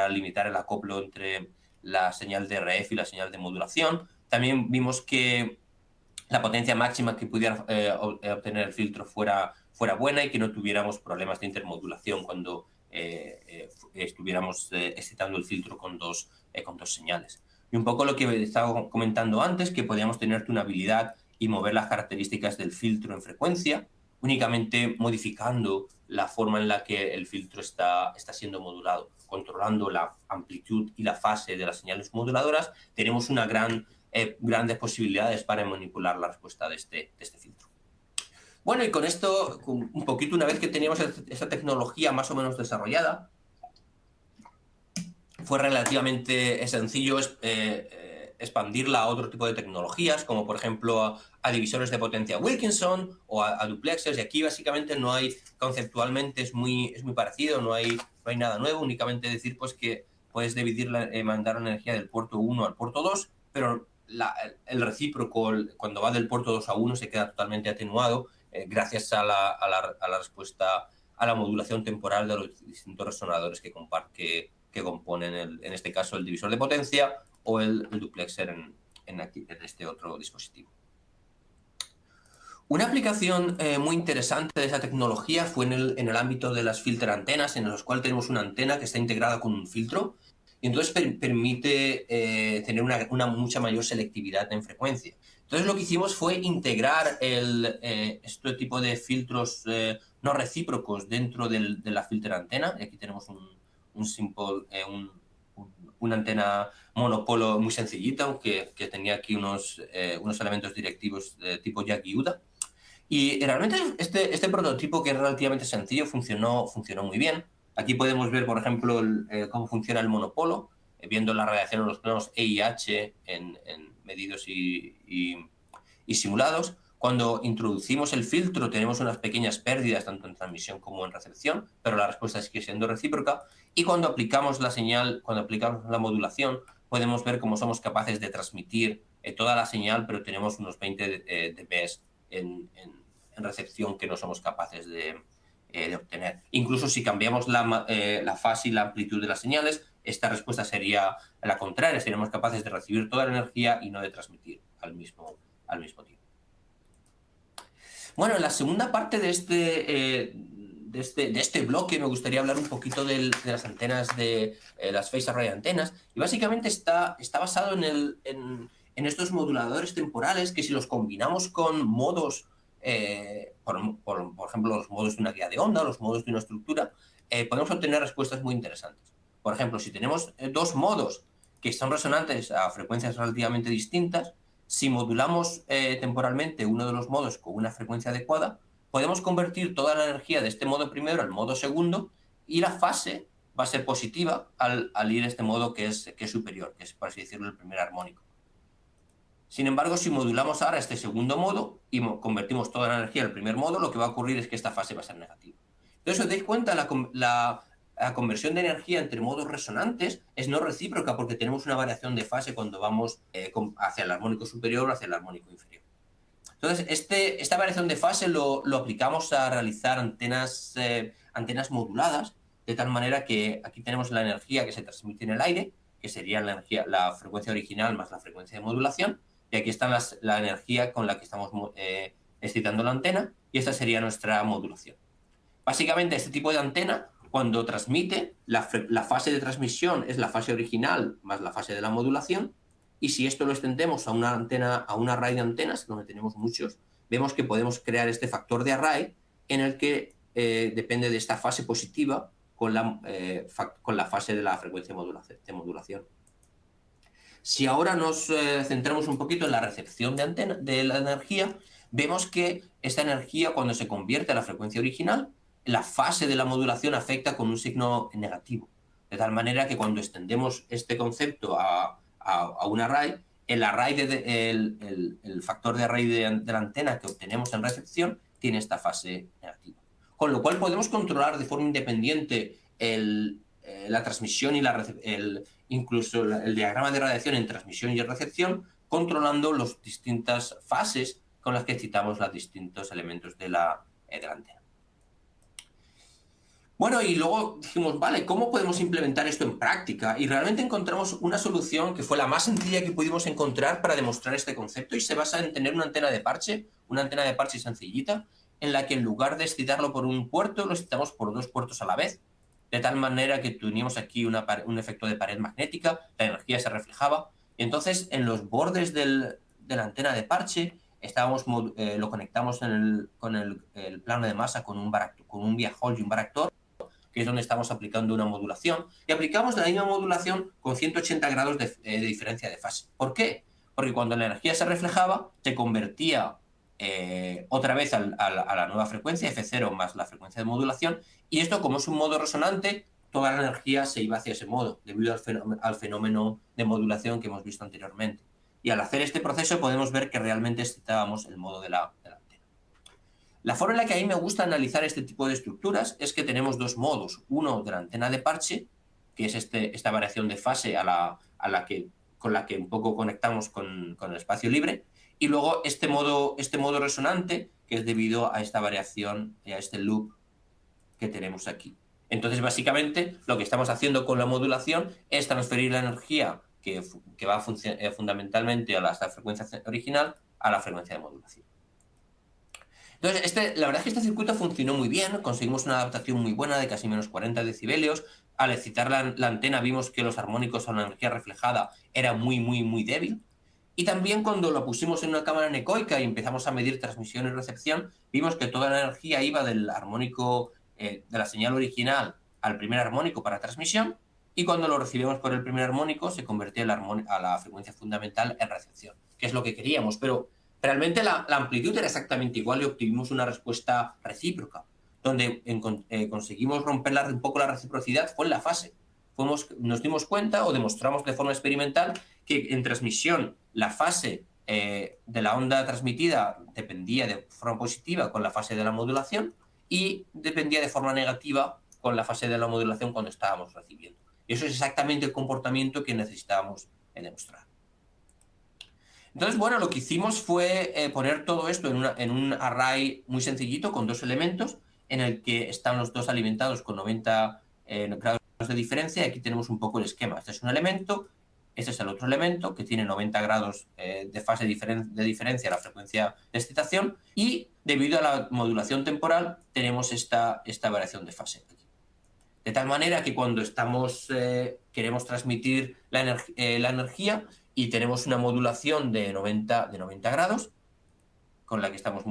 limitar el acoplo entre la señal de RF y la señal de modulación. También vimos que la potencia máxima que pudiera obtener el filtro fuera buena y que no tuviéramos problemas de intermodulación cuando estuviéramos excitando el filtro con dos señales. Y un poco lo que estaba comentando antes, que podíamos tener tunabilidad y mover las características del filtro en frecuencia, únicamente modificando la forma en la que el filtro está siendo modulado, controlando la amplitud y la fase de las señales moduladoras. Tenemos grandes posibilidades para manipular la respuesta de este filtro. Bueno, y con esto, un poquito, una vez que teníamos esta tecnología más o menos desarrollada, fue relativamente sencillo expandirla a otro tipo de tecnologías, como por ejemplo a divisores de potencia Wilkinson o a duplexers, y aquí básicamente conceptualmente es muy parecido, no hay nada nuevo, únicamente decir pues que puedes mandar la energía del puerto 1 al puerto 2, pero el recíproco cuando va del puerto 2 a 1 se queda totalmente atenuado gracias a la respuesta a la modulación temporal de los distintos resonadores que componen, en este caso, el divisor de potencia o el duplexer en este otro dispositivo. Una aplicación muy interesante de esa tecnología fue en el ámbito de las filter antenas, en los cuales tenemos una antena que está integrada con un filtro y entonces permite tener una mucha mayor selectividad en frecuencia. Entonces lo que hicimos fue integrar este tipo de filtros no recíprocos dentro de la filter antena. Y aquí tenemos una antena monopolo muy sencillita, que tenía aquí unos elementos directivos de tipo Yagi-Uda. Y realmente este prototipo, que es relativamente sencillo, funcionó muy bien. Aquí podemos ver, por ejemplo, cómo funciona el monopolo, viendo la radiación en los planos E y H en medidos y simulados. Cuando introducimos el filtro tenemos unas pequeñas pérdidas tanto en transmisión como en recepción, pero la respuesta sigue siendo recíproca. Y cuando aplicamos la modulación, podemos ver cómo somos capaces de transmitir toda la señal, pero tenemos unos 20 dB en recepción que no somos capaces de obtener. Incluso si cambiamos la fase y la amplitud de las señales, esta respuesta sería la contraria. Seríamos capaces de recibir toda la energía y no de transmitir al mismo tiempo. Bueno, en la segunda parte de este bloque me gustaría hablar un poquito de las antenas, de las phase array antenas, y básicamente está basado en estos moduladores temporales que, si los combinamos con modos, por ejemplo, los modos de una guía de onda, los modos de una estructura, podemos obtener respuestas muy interesantes. Por ejemplo, si tenemos dos modos que son resonantes a frecuencias relativamente distintas, si modulamos temporalmente uno de los modos con una frecuencia adecuada, podemos convertir toda la energía de este modo primero al modo segundo y la fase va a ser positiva al ir este modo que es superior, que es, por así decirlo, el primer armónico. Sin embargo, si modulamos ahora este segundo modo y convertimos toda la energía al primer modo, lo que va a ocurrir es que esta fase va a ser negativa. Entonces, si os dais cuenta, la conversión de energía entre modos resonantes es no recíproca porque tenemos una variación de fase cuando vamos hacia el armónico superior o hacia el armónico inferior. Entonces, esta variación de fase lo aplicamos a realizar antenas moduladas, de tal manera que aquí tenemos la energía que se transmite en el aire, que sería la frecuencia original más la frecuencia de modulación, y aquí está la energía con la que estamos excitando la antena, y esta sería nuestra modulación. Básicamente, este tipo de antena, cuando transmite, la fase de transmisión es la fase original más la fase de la modulación, y si esto lo extendemos a un array de antenas, donde tenemos muchos, vemos que podemos crear este factor de array en el que depende de esta fase positiva con la fase de la frecuencia de modulación. Si ahora nos centramos un poquito en la recepción de la energía, vemos que esta energía, cuando se convierte a la frecuencia original, la fase de la modulación afecta con un signo negativo. De tal manera que cuando extendemos este concepto a un array, el factor de array de la antena que obtenemos en recepción tiene esta fase negativa. Con lo cual podemos controlar de forma independiente la transmisión y incluso el diagrama de radiación en transmisión y recepción, controlando las distintas fases con las que excitamos los distintos elementos de la antena. Bueno, y luego dijimos, vale, ¿cómo podemos implementar esto en práctica? Y realmente encontramos una solución que fue la más sencilla que pudimos encontrar para demostrar este concepto, y se basa en tener una antena de parche sencillita, en la que en lugar de excitarlo por un puerto, lo excitamos por dos puertos a la vez, de tal manera que teníamos aquí un efecto de pared magnética, la energía se reflejaba, y entonces en los bordes de la antena de parche lo conectamos con el plano de masa con un via Hall y un varactor, que es donde estamos aplicando una modulación, y aplicamos la misma modulación con 180 grados de diferencia de fase. ¿Por qué? Porque cuando la energía se reflejaba, se convertía otra vez a la nueva frecuencia, F0 más la frecuencia de modulación, y esto, como es un modo resonante, toda la energía se iba hacia ese modo, debido al fenómeno de modulación que hemos visto anteriormente. Y al hacer este proceso podemos ver que realmente excitábamos el modo de la antena. La forma en la que a mí me gusta analizar este tipo de estructuras es que tenemos dos modos. Uno de la antena de parche, que es esta variación de fase con la que un poco conectamos con el espacio libre, y luego este modo resonante, que es debido a esta variación y a este loop que tenemos aquí. Entonces, básicamente, lo que estamos haciendo con la modulación es transferir la energía que va fundamentalmente a la frecuencia original a la frecuencia de modulación. Entonces, la verdad es que este circuito funcionó muy bien, conseguimos una adaptación muy buena de casi menos 40 decibelios. Al excitar la antena vimos que los armónicos a la energía reflejada era muy, muy, muy débil. Y también cuando lo pusimos en una cámara anecoica y empezamos a medir transmisión y recepción, vimos que toda la energía iba del armónico de la señal original al primer armónico para transmisión, y cuando lo recibimos por el primer armónico se convertía a la frecuencia fundamental en recepción, que es lo que queríamos, pero realmente la amplitud era exactamente igual y obtuvimos una respuesta recíproca. Donde conseguimos romper un poco la reciprocidad fue en la fase. Nos dimos cuenta o demostramos de forma experimental que en transmisión la fase de la onda transmitida dependía de forma positiva con la fase de la modulación y dependía de forma negativa con la fase de la modulación cuando estábamos recibiendo. Y eso es exactamente el comportamiento que necesitábamos demostrar. Entonces, bueno, lo que hicimos fue poner todo esto en un array muy sencillito con dos elementos en el que están los dos alimentados con 90 grados de diferencia. Aquí tenemos un poco el esquema. Este es un elemento, este es el otro elemento que tiene 90 grados de fase de diferencia a la frecuencia de excitación, y debido a la modulación temporal tenemos esta variación de fase aquí. De tal manera que cuando queremos transmitir la energía y tenemos una modulación de 90 grados, con la que estamos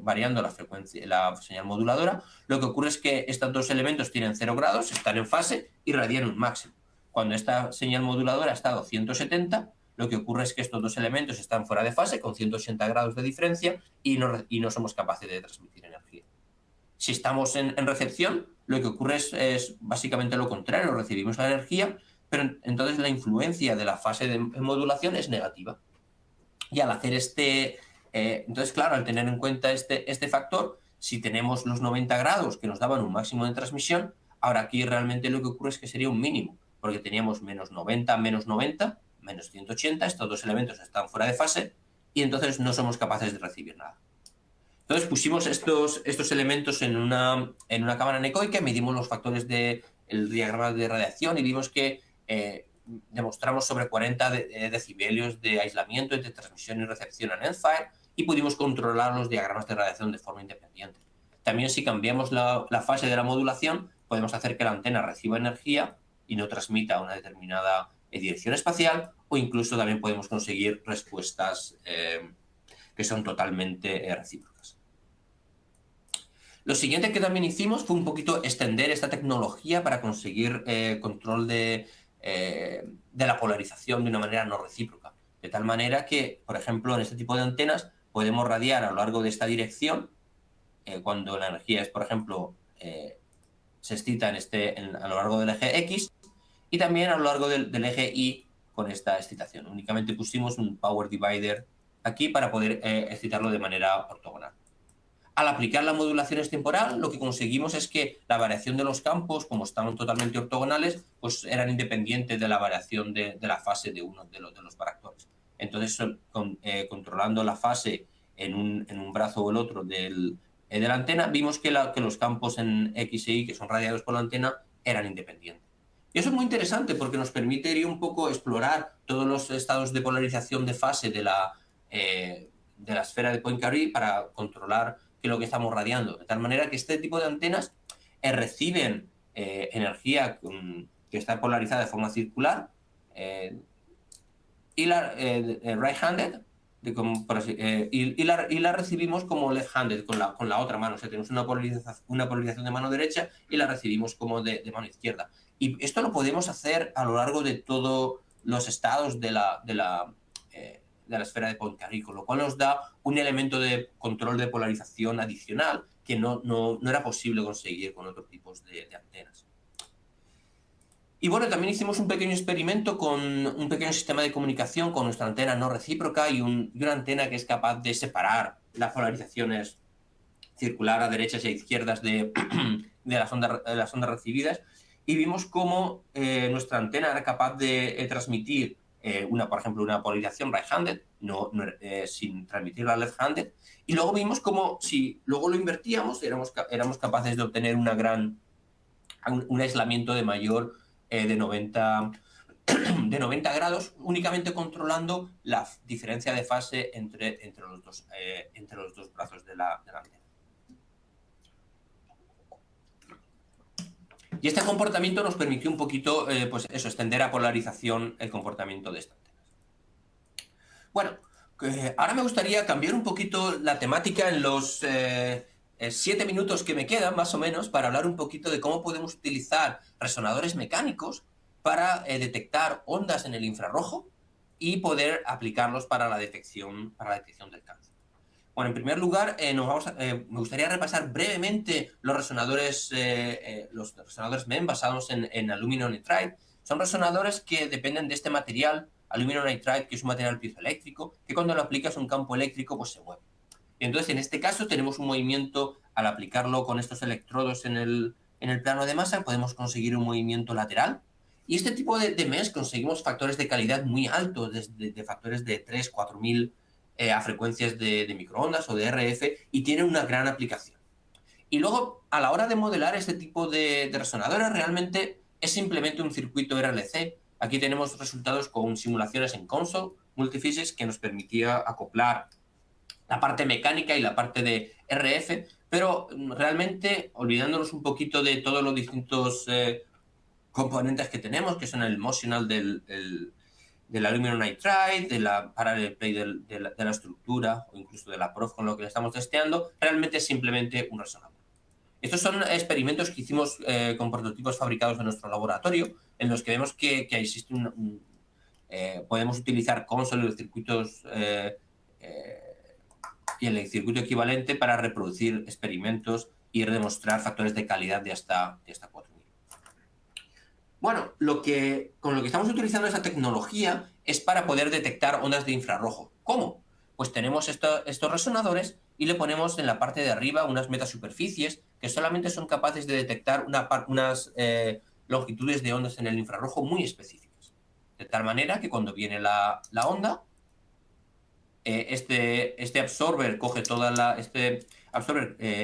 variando la frecuencia, la señal moduladora, lo que ocurre es que estos dos elementos tienen 0 grados, están en fase y radian un máximo. Cuando esta señal moduladora está a 270, lo que ocurre es que estos dos elementos están fuera de fase, con 180 grados de diferencia, y no somos capaces de transmitir energía. Si estamos en recepción, lo que ocurre es básicamente lo contrario, recibimos la energía, pero entonces la influencia de la fase de modulación es negativa. Y al hacer entonces claro, al tener en cuenta este factor, si tenemos los 90 grados que nos daban un máximo de transmisión, ahora aquí realmente lo que ocurre es que sería un mínimo, porque teníamos menos 90, menos 90, menos 180, estos dos elementos están fuera de fase y entonces no somos capaces de recibir nada. Entonces pusimos estos elementos en una cámara anecoica, medimos los factores del diagrama de radiación y vimos que demostramos sobre 40 decibelios de aislamiento entre transmisión y recepción en Endfire y pudimos controlar los diagramas de radiación de forma independiente. También si cambiamos la fase de la modulación, podemos hacer que la antena reciba energía y no transmita a una determinada dirección espacial, o incluso también podemos conseguir respuestas que son totalmente recíprocas. Lo siguiente que también hicimos fue un poquito extender esta tecnología para conseguir control de la polarización de una manera no recíproca. De tal manera que, por ejemplo, en este tipo de antenas podemos radiar a lo largo de esta dirección cuando la energía es, por ejemplo, se excita a lo largo del eje X y también a lo largo del eje Y con esta excitación. Únicamente pusimos un power divider aquí para poder excitarlo de manera ortogonal. Al aplicar la modulación temporal, lo que conseguimos es que la variación de los campos, como estaban totalmente ortogonales, pues eran independientes de la variación de la fase de uno de los varactores. Entonces, controlando la fase en un brazo o el otro de la antena, vimos que los campos en X e Y, que son radiados por la antena, eran independientes. Y eso es muy interesante porque nos permite un poco explorar todos los estados de polarización de fase de la esfera de Poincaré para controlar qué es lo que estamos radiando. De tal manera que este tipo de antenas reciben energía que está polarizada de forma circular y la right-handed y la recibimos como left-handed con la otra mano. O sea, tenemos una polarización de mano derecha y la recibimos como de mano izquierda. Y esto lo podemos hacer a lo largo de todos los estados de la esfera de Poincaré, con lo cual nos da un elemento de control de polarización adicional que no era posible conseguir con otros tipos de antenas. Y bueno, también hicimos un pequeño experimento con un pequeño sistema de comunicación con nuestra antena no recíproca y una antena que es capaz de separar las polarizaciones circular a derechas y a izquierdas de las ondas recibidas, y vimos cómo nuestra antena era capaz de transmitir por ejemplo, una polarización right-handed, sin transmitir la left-handed, y luego vimos cómo si luego lo invertíamos, éramos capaces de obtener un aislamiento de mayor de 90 grados, únicamente controlando la diferencia de fase entre los dos brazos de la antena. Y este comportamiento nos permitió un poquito, extender a polarización el comportamiento de esta antena. Bueno, ahora me gustaría cambiar un poquito la temática en los 7 minutos que me quedan, más o menos, para hablar un poquito de cómo podemos utilizar resonadores mecánicos para detectar ondas en el infrarrojo y poder aplicarlos para la detección del cáncer. Bueno, en primer lugar, me gustaría repasar brevemente los resonadores MEM basados en aluminio nitride. Son resonadores que dependen de este material, aluminio nitride, que es un material piezoeléctrico, que cuando lo aplicas a un campo eléctrico, pues se mueve. Y entonces, en este caso, tenemos un movimiento, al aplicarlo con estos electrodos en el plano de masa, podemos conseguir un movimiento lateral. Y este tipo de MEMS conseguimos factores de calidad muy altos, de factores de 3.000, 4.000 a frecuencias de microondas o de RF, y tiene una gran aplicación. Y luego, a la hora de modelar este tipo de resonadores, realmente es simplemente un circuito RLC. Aquí tenemos resultados con simulaciones en console, multiphysics, que nos permitía acoplar la parte mecánica y la parte de RF, pero realmente olvidándonos un poquito de todos los distintos componentes que tenemos, que son el motional del aluminio nitride, de la parallel plate de la estructura o incluso de la prof con lo que le estamos testeando, realmente es simplemente un resonador. Estos son experimentos que hicimos con prototipos fabricados en nuestro laboratorio, en los que vemos que existe podemos utilizar console y circuitos y el circuito equivalente para reproducir experimentos y demostrar factores de calidad de hasta 4000. Bueno, con lo que estamos utilizando esa tecnología es para poder detectar ondas de infrarrojo. ¿Cómo? Pues tenemos estos resonadores y le ponemos en la parte de arriba unas metasuperficies que solamente son capaces de detectar unas longitudes de ondas en el infrarrojo muy específicas. De tal manera que cuando viene la onda, este absorber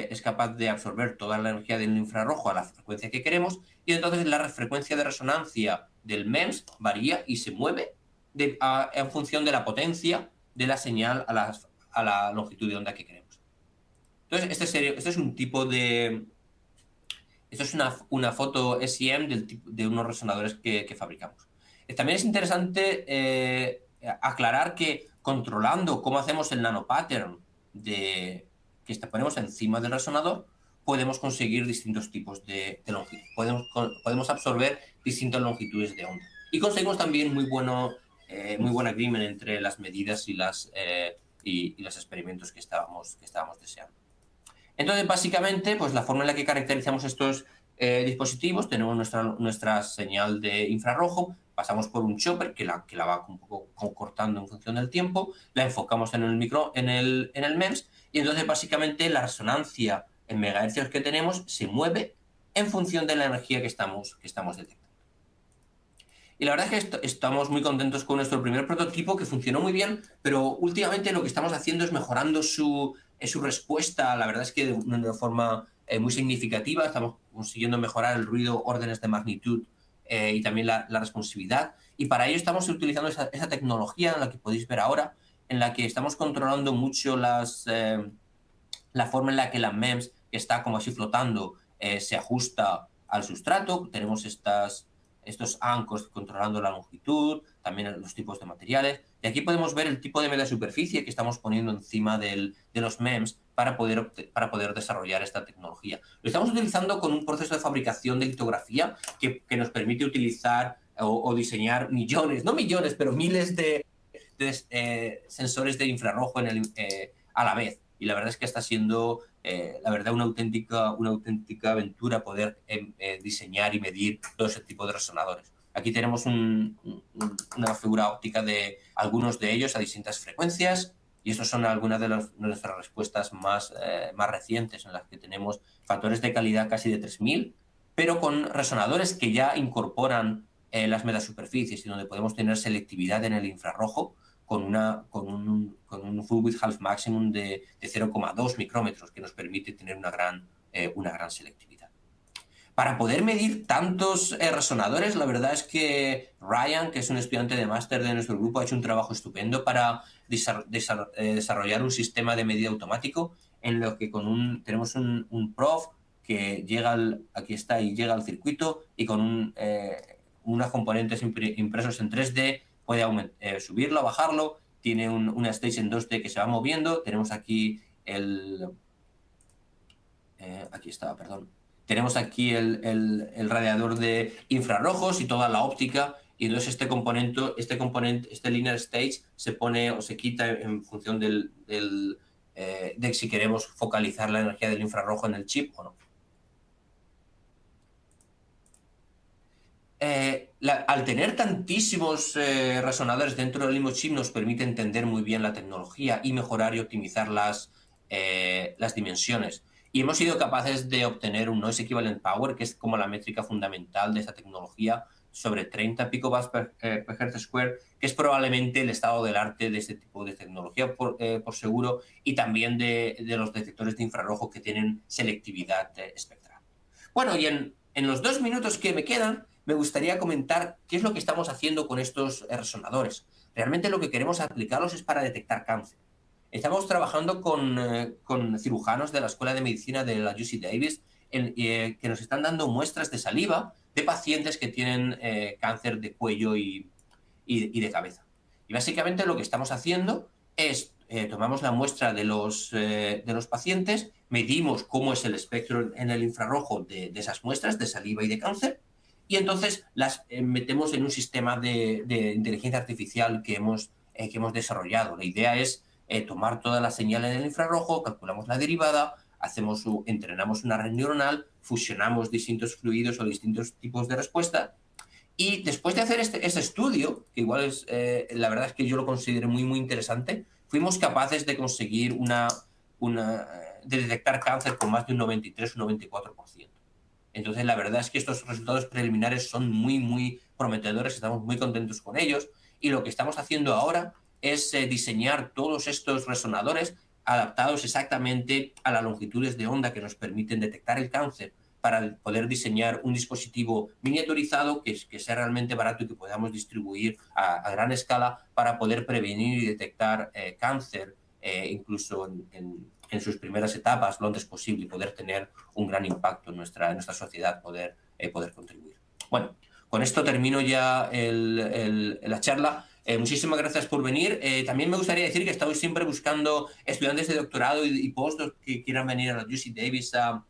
es capaz de absorber toda la energía del infrarrojo a la frecuencia que queremos, y entonces la frecuencia de resonancia del MEMS varía y se mueve en función de la potencia de la señal a la longitud de onda que queremos. Entonces, este es un tipo de... Esto es una foto SEM de unos resonadores que fabricamos. También es interesante aclarar que controlando cómo hacemos el nanopattern que ponemos encima del resonador, podemos conseguir distintos tipos de longitud. Podemos absorber distintas longitudes de onda. Y conseguimos también muy buen agreement entre las medidas y los experimentos que estábamos deseando. Entonces, básicamente, pues la forma en la que caracterizamos estos dispositivos, tenemos nuestra señal de infrarrojo, pasamos por un chopper que la va un poco cortando en función del tiempo, la enfocamos en el MEMS, y entonces básicamente la resonancia en megahercios que tenemos se mueve en función de la energía que estamos detectando. Y la verdad es que estamos muy contentos con nuestro primer prototipo, que funcionó muy bien, pero últimamente lo que estamos haciendo es mejorando su respuesta. La verdad es que de una forma muy significativa estamos consiguiendo mejorar el ruido, órdenes de magnitud y también la responsividad. Y para ello estamos utilizando esa tecnología en la que podéis ver ahora, en la que estamos controlando mucho la forma en la que la MEMS, que está como así flotando, se ajusta al sustrato. Tenemos estos ancos controlando la longitud, también los tipos de materiales. Y aquí podemos ver el tipo de metasuperficie que estamos poniendo encima de los MEMS para poder desarrollar esta tecnología. Lo estamos utilizando con un proceso de fabricación de litografía que nos permite utilizar o diseñar no millones, pero miles de sensores de infrarrojo a la vez. Y la verdad es que está siendo, la verdad, una auténtica aventura poder diseñar y medir todo ese tipo de resonadores. Aquí tenemos una figura óptica de algunos de ellos a distintas frecuencias, y estas son algunas de nuestras respuestas más recientes, en las que tenemos factores de calidad casi de 3000, pero con resonadores que ya incorporan las metasuperficies y donde podemos tener selectividad en el infrarrojo, con un full width half maximum de 0,2 micrómetros, que nos permite tener una gran selectividad. Para poder medir tantos resonadores, la verdad es que Ryan, que es un estudiante de máster de nuestro grupo, ha hecho un trabajo estupendo para desarrollar un sistema de medida automático en lo que tenemos un prof que llega llega al circuito, y con unos componentes impresos en 3D puede subirlo, bajarlo. Tiene una stage en 2D que se va moviendo. Tenemos aquí tenemos aquí el radiador de infrarrojos y toda la óptica, y entonces este linear stage se pone o se quita en función de si queremos focalizar la energía del infrarrojo en el chip o no. Al tener tantísimos resonadores dentro del mismo chip, nos permite entender muy bien la tecnología y mejorar y optimizar las dimensiones. Y hemos sido capaces de obtener un noise equivalent power, que es como la métrica fundamental de esta tecnología, sobre 30 picobars per hertz square, que es probablemente el estado del arte de este tipo de tecnología, por seguro, y también de los detectores de infrarrojo, que tienen selectividad espectral. Bueno, y en los 2 minutos que me quedan, me gustaría comentar qué es lo que estamos haciendo con estos resonadores. Realmente lo que queremos aplicarlos es para detectar cáncer. Estamos trabajando con cirujanos de la Escuela de Medicina de la UC Davis, que nos están dando muestras de saliva de pacientes que tienen cáncer de cuello y de cabeza. Y básicamente lo que estamos haciendo es, tomamos la muestra de los pacientes, medimos cómo es el espectro en el infrarrojo de esas muestras de saliva y de cáncer, y entonces las metemos en un sistema de inteligencia artificial que hemos desarrollado. La idea es tomar toda la señal en el infrarrojo, calculamos la derivada, entrenamos una red neuronal, fusionamos distintos fluidos o distintos tipos de respuesta. Y después de hacer este estudio, que igual es, la verdad es que yo lo considero muy, muy interesante, fuimos capaces de conseguir de detectar cáncer con más de un 93 o 94%. Entonces, la verdad es que estos resultados preliminares son muy, muy prometedores, estamos muy contentos con ellos. Y lo que estamos haciendo ahora es diseñar todos estos resonadores adaptados exactamente a las longitudes de onda que nos permiten detectar el cáncer, para poder diseñar un dispositivo miniaturizado que sea realmente barato y que podamos distribuir a gran escala para poder prevenir y detectar cáncer, incluso en sus primeras etapas, lo antes posible, y poder tener un gran impacto en nuestra sociedad, poder contribuir. Bueno, con esto termino ya la charla. Muchísimas gracias por venir. También me gustaría decir que estamos siempre buscando estudiantes de doctorado y postdocs que quieran venir a la UC Davis a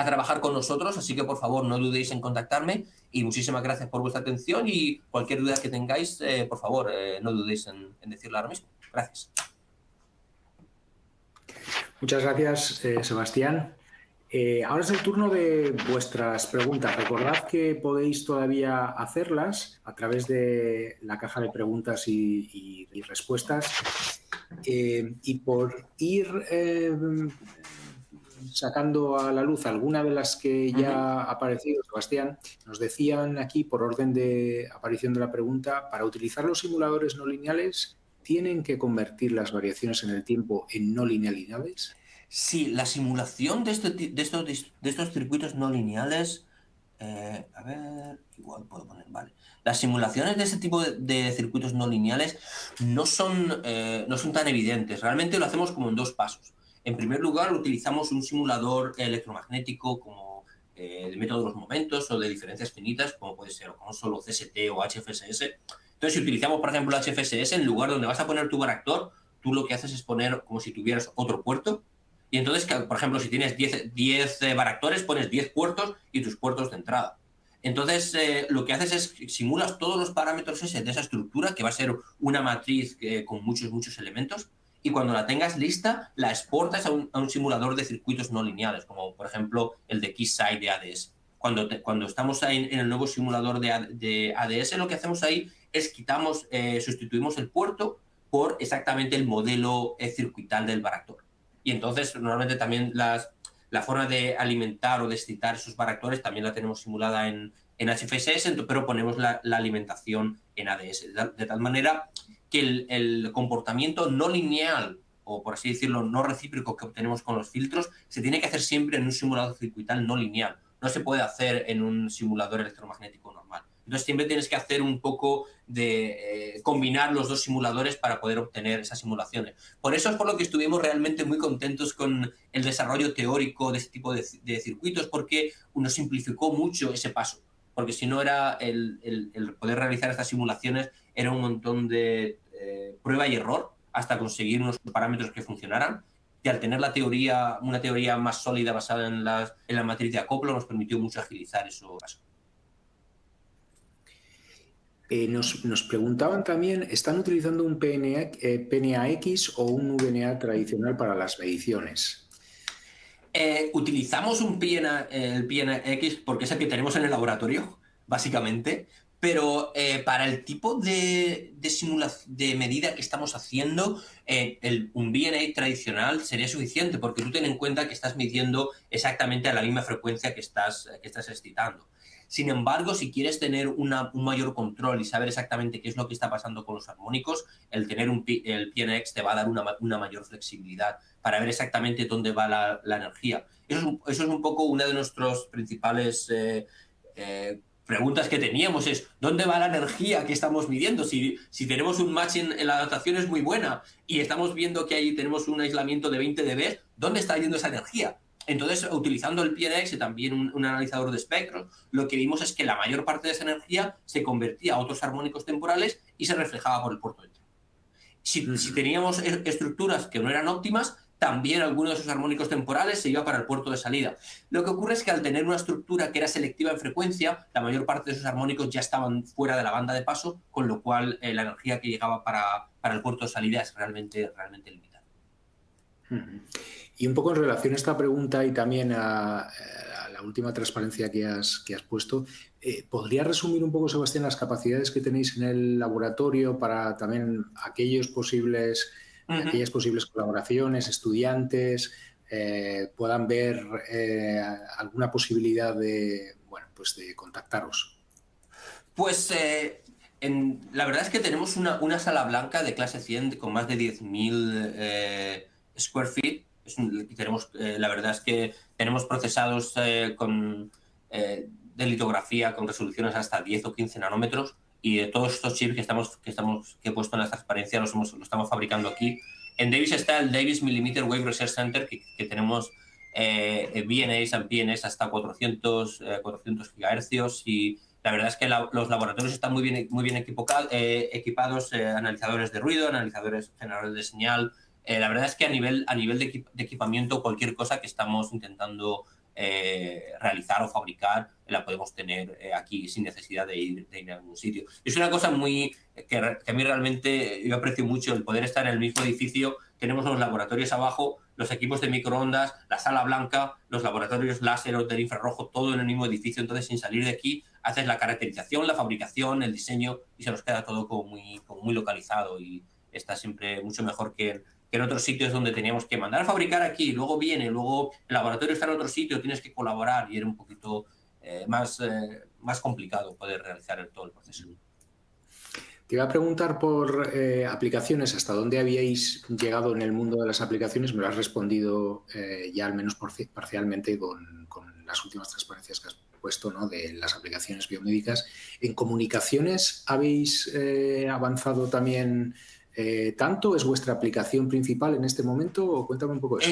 trabajar con nosotros, así que por favor no dudéis en contactarme, y muchísimas gracias por vuestra atención, y cualquier duda que tengáis, por favor, no dudéis en decirla ahora mismo. Gracias. Muchas gracias, Sebastián. Ahora es el turno de vuestras preguntas. Recordad que podéis todavía hacerlas a través de la caja de preguntas y respuestas. Y por ir sacando a la luz alguna de las que ya ha aparecido, Sebastián, nos decían aquí, por orden de aparición de la pregunta, para utilizar los simuladores no lineales, ¿tienen que convertir las variaciones en el tiempo en no linealidades? Sí, la simulación de estos circuitos no lineales, a ver, igual puedo poner, vale. Las simulaciones de este tipo de circuitos no lineales no son tan evidentes. Realmente lo hacemos como en dos pasos. En primer lugar, utilizamos un simulador electromagnético como el método de los momentos o de diferencias finitas, como puede ser como solo CST o HFSS. Entonces, si utilizamos, por ejemplo, HFSS, en lugar donde vas a poner tu varactor, tú lo que haces es poner como si tuvieras otro puerto. Y entonces, por ejemplo, si tienes 10 varactores, pones 10 puertos y tus puertos de entrada. Entonces, lo que haces es simulas todos los parámetros de esa estructura, que va a ser una matriz con muchos, muchos elementos, y cuando la tengas lista, la exportas a un simulador de circuitos no lineales, como por ejemplo el de Keysight de ADS. Cuando estamos ahí en el nuevo simulador de ADS, lo que hacemos ahí es sustituimos el puerto por exactamente el modelo circuital del varactor. Y entonces, normalmente también la forma de alimentar o de excitar esos varactores también la tenemos simulada en HFSS, pero ponemos la alimentación en ADS. De tal manera que el comportamiento no lineal, o por así decirlo, no recíproco que obtenemos con los filtros, se tiene que hacer siempre en un simulador circuital no lineal. No se puede hacer en un simulador electromagnético normal. Entonces siempre tienes que hacer un poco de combinar los dos simuladores para poder obtener esas simulaciones. Por eso es por lo que estuvimos realmente muy contentos con el desarrollo teórico de este tipo de circuitos, porque nos simplificó mucho ese paso. Porque si no era el poder realizar estas simulaciones, era un montón de prueba y error hasta conseguir unos parámetros que funcionaran. Y al tener una teoría más sólida basada en la matriz de acoplo, nos permitió mucho agilizar eso. Nos preguntaban también, ¿están utilizando un PNAX o un VNA tradicional para las mediciones? Utilizamos el PNAX porque es el que tenemos en el laboratorio, básicamente, pero para el tipo de medida que estamos haciendo, un VNA tradicional sería suficiente, porque tú ten en cuenta que estás midiendo exactamente a la misma frecuencia que estás excitando. Sin embargo, si quieres tener un mayor control y saber exactamente qué es lo que está pasando con los armónicos, el tener el PNX te va a dar una mayor flexibilidad para ver exactamente dónde va la energía. Eso es un poco una de nuestras principales preguntas que teníamos, es ¿dónde va la energía que estamos midiendo? Si tenemos un matching en la adaptación es muy buena y estamos viendo que ahí tenemos un aislamiento de 20 dB, ¿dónde está yendo esa energía? Entonces, utilizando el PNX y también un analizador de espectros, lo que vimos es que la mayor parte de esa energía se convertía a otros armónicos temporales y se reflejaba por el puerto de entrada. Si teníamos estructuras que no eran óptimas, también alguno de esos armónicos temporales se iba para el puerto de salida. Lo que ocurre es que al tener una estructura que era selectiva en frecuencia, la mayor parte de esos armónicos ya estaban fuera de la banda de paso, con lo cual la energía que llegaba para el puerto de salida es realmente limitada. Ujú. Y un poco en relación a esta pregunta y también a la última transparencia que has puesto, ¿podría resumir un poco, Sebastián, las capacidades que tenéis en el laboratorio para también Ujú. aquellas posibles colaboraciones, estudiantes, puedan ver alguna posibilidad de, bueno, pues de contactaros? Pues la verdad es que tenemos una sala blanca de clase 100 con más de 10.000 square feet. La verdad es que tenemos procesados de litografía con resoluciones hasta 10 o 15 nanómetros, y de todos estos chips que he puesto en la transparencia lo estamos fabricando aquí. En Davis está el Davis Millimeter Wave Research Center, que tenemos VNAs and PNAs hasta 400 gigahercios, y la verdad es que los laboratorios están muy bien equipados, analizadores de ruido, analizadores generadores de señal. La verdad es que a nivel de equipamiento, cualquier cosa que estamos intentando realizar o fabricar, la podemos tener aquí sin necesidad de ir a ningún sitio. Es una cosa que a mí realmente yo aprecio mucho, el poder estar en el mismo edificio. Tenemos los laboratorios abajo, los equipos de microondas, la sala blanca, los laboratorios láser del infrarrojo, todo en el mismo edificio. Entonces, sin salir de aquí, haces la caracterización, la fabricación, el diseño, y se nos queda todo como muy localizado, y está siempre mucho mejor que en otros sitios donde teníamos que mandar a fabricar aquí, luego luego el laboratorio está en otro sitio, tienes que colaborar, y era un poquito más complicado poder realizar todo el proceso. Te iba a preguntar por aplicaciones, hasta dónde habíais llegado en el mundo de las aplicaciones. Me lo has respondido ya al menos parcialmente con las últimas transparencias que has puesto, ¿no?, de las aplicaciones biomédicas. ¿En comunicaciones habéis avanzado también tanto? ¿Es vuestra aplicación principal en este momento? O cuéntame un poco eso.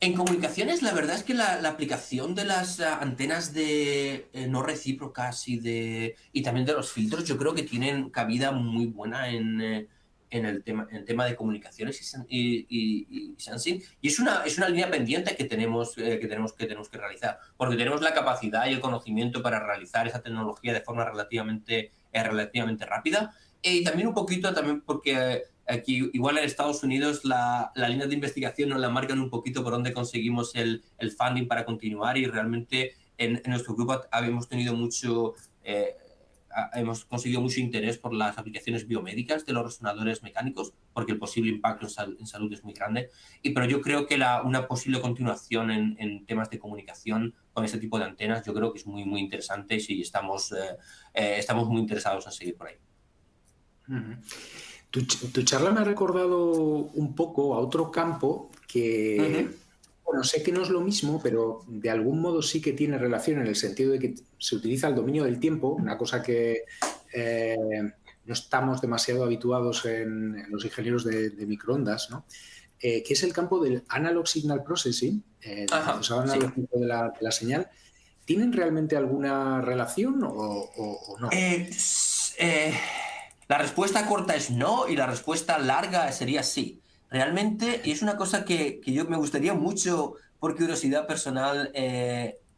En comunicaciones, la verdad es que la aplicación de las antenas de no recíprocas y también de los filtros, yo creo que tienen cabida muy buena en el tema de comunicaciones y sensing. Y es una línea pendiente que tenemos que realizar, porque tenemos la capacidad y el conocimiento para realizar esa tecnología de forma relativamente rápida. Y también un poquito también porque aquí, igual en Estados Unidos, la línea de investigación nos la marcan un poquito por dónde conseguimos el funding para continuar, y realmente en nuestro grupo hemos conseguido mucho interés por las aplicaciones biomédicas de los resonadores mecánicos, porque el posible impacto en salud es muy grande. Pero yo creo que una posible continuación en temas de comunicación con este tipo de antenas, yo creo que es muy interesante, y sí, estamos muy interesados en seguir por ahí. Uh-huh. Tu charla me ha recordado un poco a otro campo que, bueno, sé que no es lo mismo, pero de algún modo sí que tiene relación, en el sentido de que se utiliza el dominio del tiempo, una cosa que no estamos demasiado habituados en los ingenieros de microondas, ¿no? Que es el campo del Analog Signal Processing, del procesado analógico de la señal. ¿Tienen realmente alguna relación o no? La respuesta corta es no, y la respuesta larga sería sí. Realmente, y es una cosa que yo me gustaría mucho, por curiosidad personal,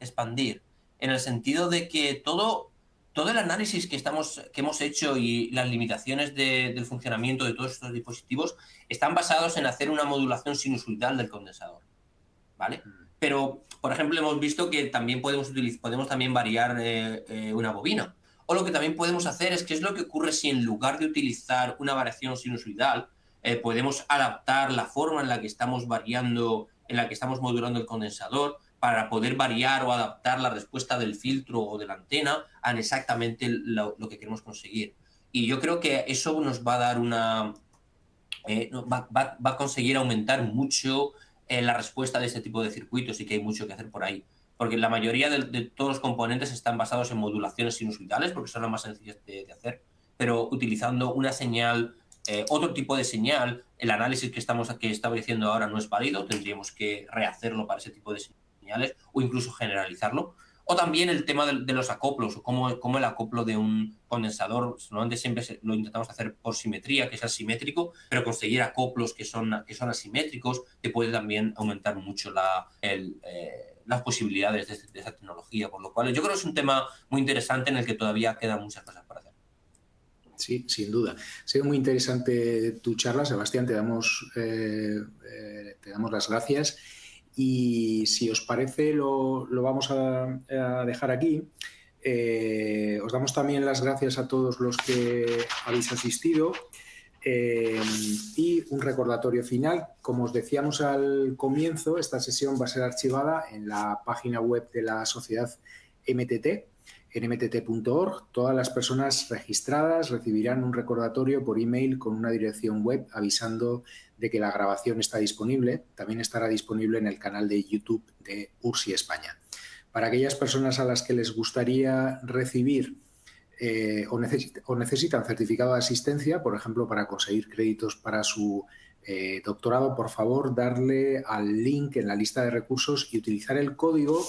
expandir, en el sentido de que todo el análisis que hemos hecho y las limitaciones del funcionamiento de todos estos dispositivos están basados en hacer una modulación sinusoidal del condensador, ¿vale? Pero, por ejemplo, hemos visto que también podemos también variar una bobina. O lo que también podemos hacer es qué es lo que ocurre si, en lugar de utilizar una variación sinusoidal, podemos adaptar la forma en la que estamos modulando el condensador, para poder variar o adaptar la respuesta del filtro o de la antena a exactamente lo que queremos conseguir. Y yo creo que eso nos va a dar va a conseguir aumentar mucho la respuesta de este tipo de circuitos, y que hay mucho que hacer por ahí. Porque la mayoría de todos los componentes están basados en modulaciones sinusoidales, porque son las más sencillas de hacer, pero utilizando una señal, otro tipo de señal, el análisis que estamos estableciendo ahora no es válido, tendríamos que rehacerlo para ese tipo de señales, o incluso generalizarlo. O también el tema de los acoplos, o cómo el acoplo de un condensador, normalmente siempre lo intentamos hacer por simetría, que es asimétrico, pero conseguir acoplos que son asimétricos te puede también aumentar mucho las posibilidades de esa tecnología. Por lo cual, yo creo que es un tema muy interesante en el que todavía quedan muchas cosas por hacer. Sí, sin duda. Ha sido muy interesante tu charla, Sebastián. Te damos te damos las gracias. Y si os parece, lo vamos a dejar aquí. Os damos también las gracias a todos los que habéis asistido. Y un recordatorio final. Como os decíamos al comienzo, esta sesión va a ser archivada en la página web de la sociedad MTT, en mtt.org. Todas las personas registradas recibirán un recordatorio por email con una dirección web avisando de que la grabación está disponible. También estará disponible en el canal de YouTube de URSI España. Para aquellas personas a las que les gustaría recibir o necesitan certificado de asistencia, por ejemplo, para conseguir créditos para su doctorado, por favor, darle al link en la lista de recursos y utilizar el código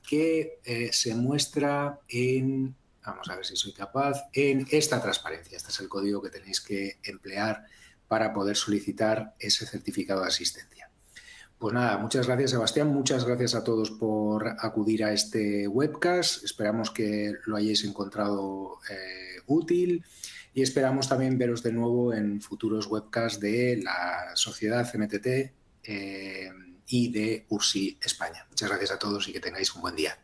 que se muestra en, vamos a ver si soy capaz, en esta transparencia. Este es el código que tenéis que emplear para poder solicitar ese certificado de asistencia. Pues nada, muchas gracias, Sebastián. Muchas gracias a todos por acudir a este webcast. Esperamos que lo hayáis encontrado útil y esperamos también veros de nuevo en futuros webcasts de la Sociedad MTT y de URSI España. Muchas gracias a todos y que tengáis un buen día.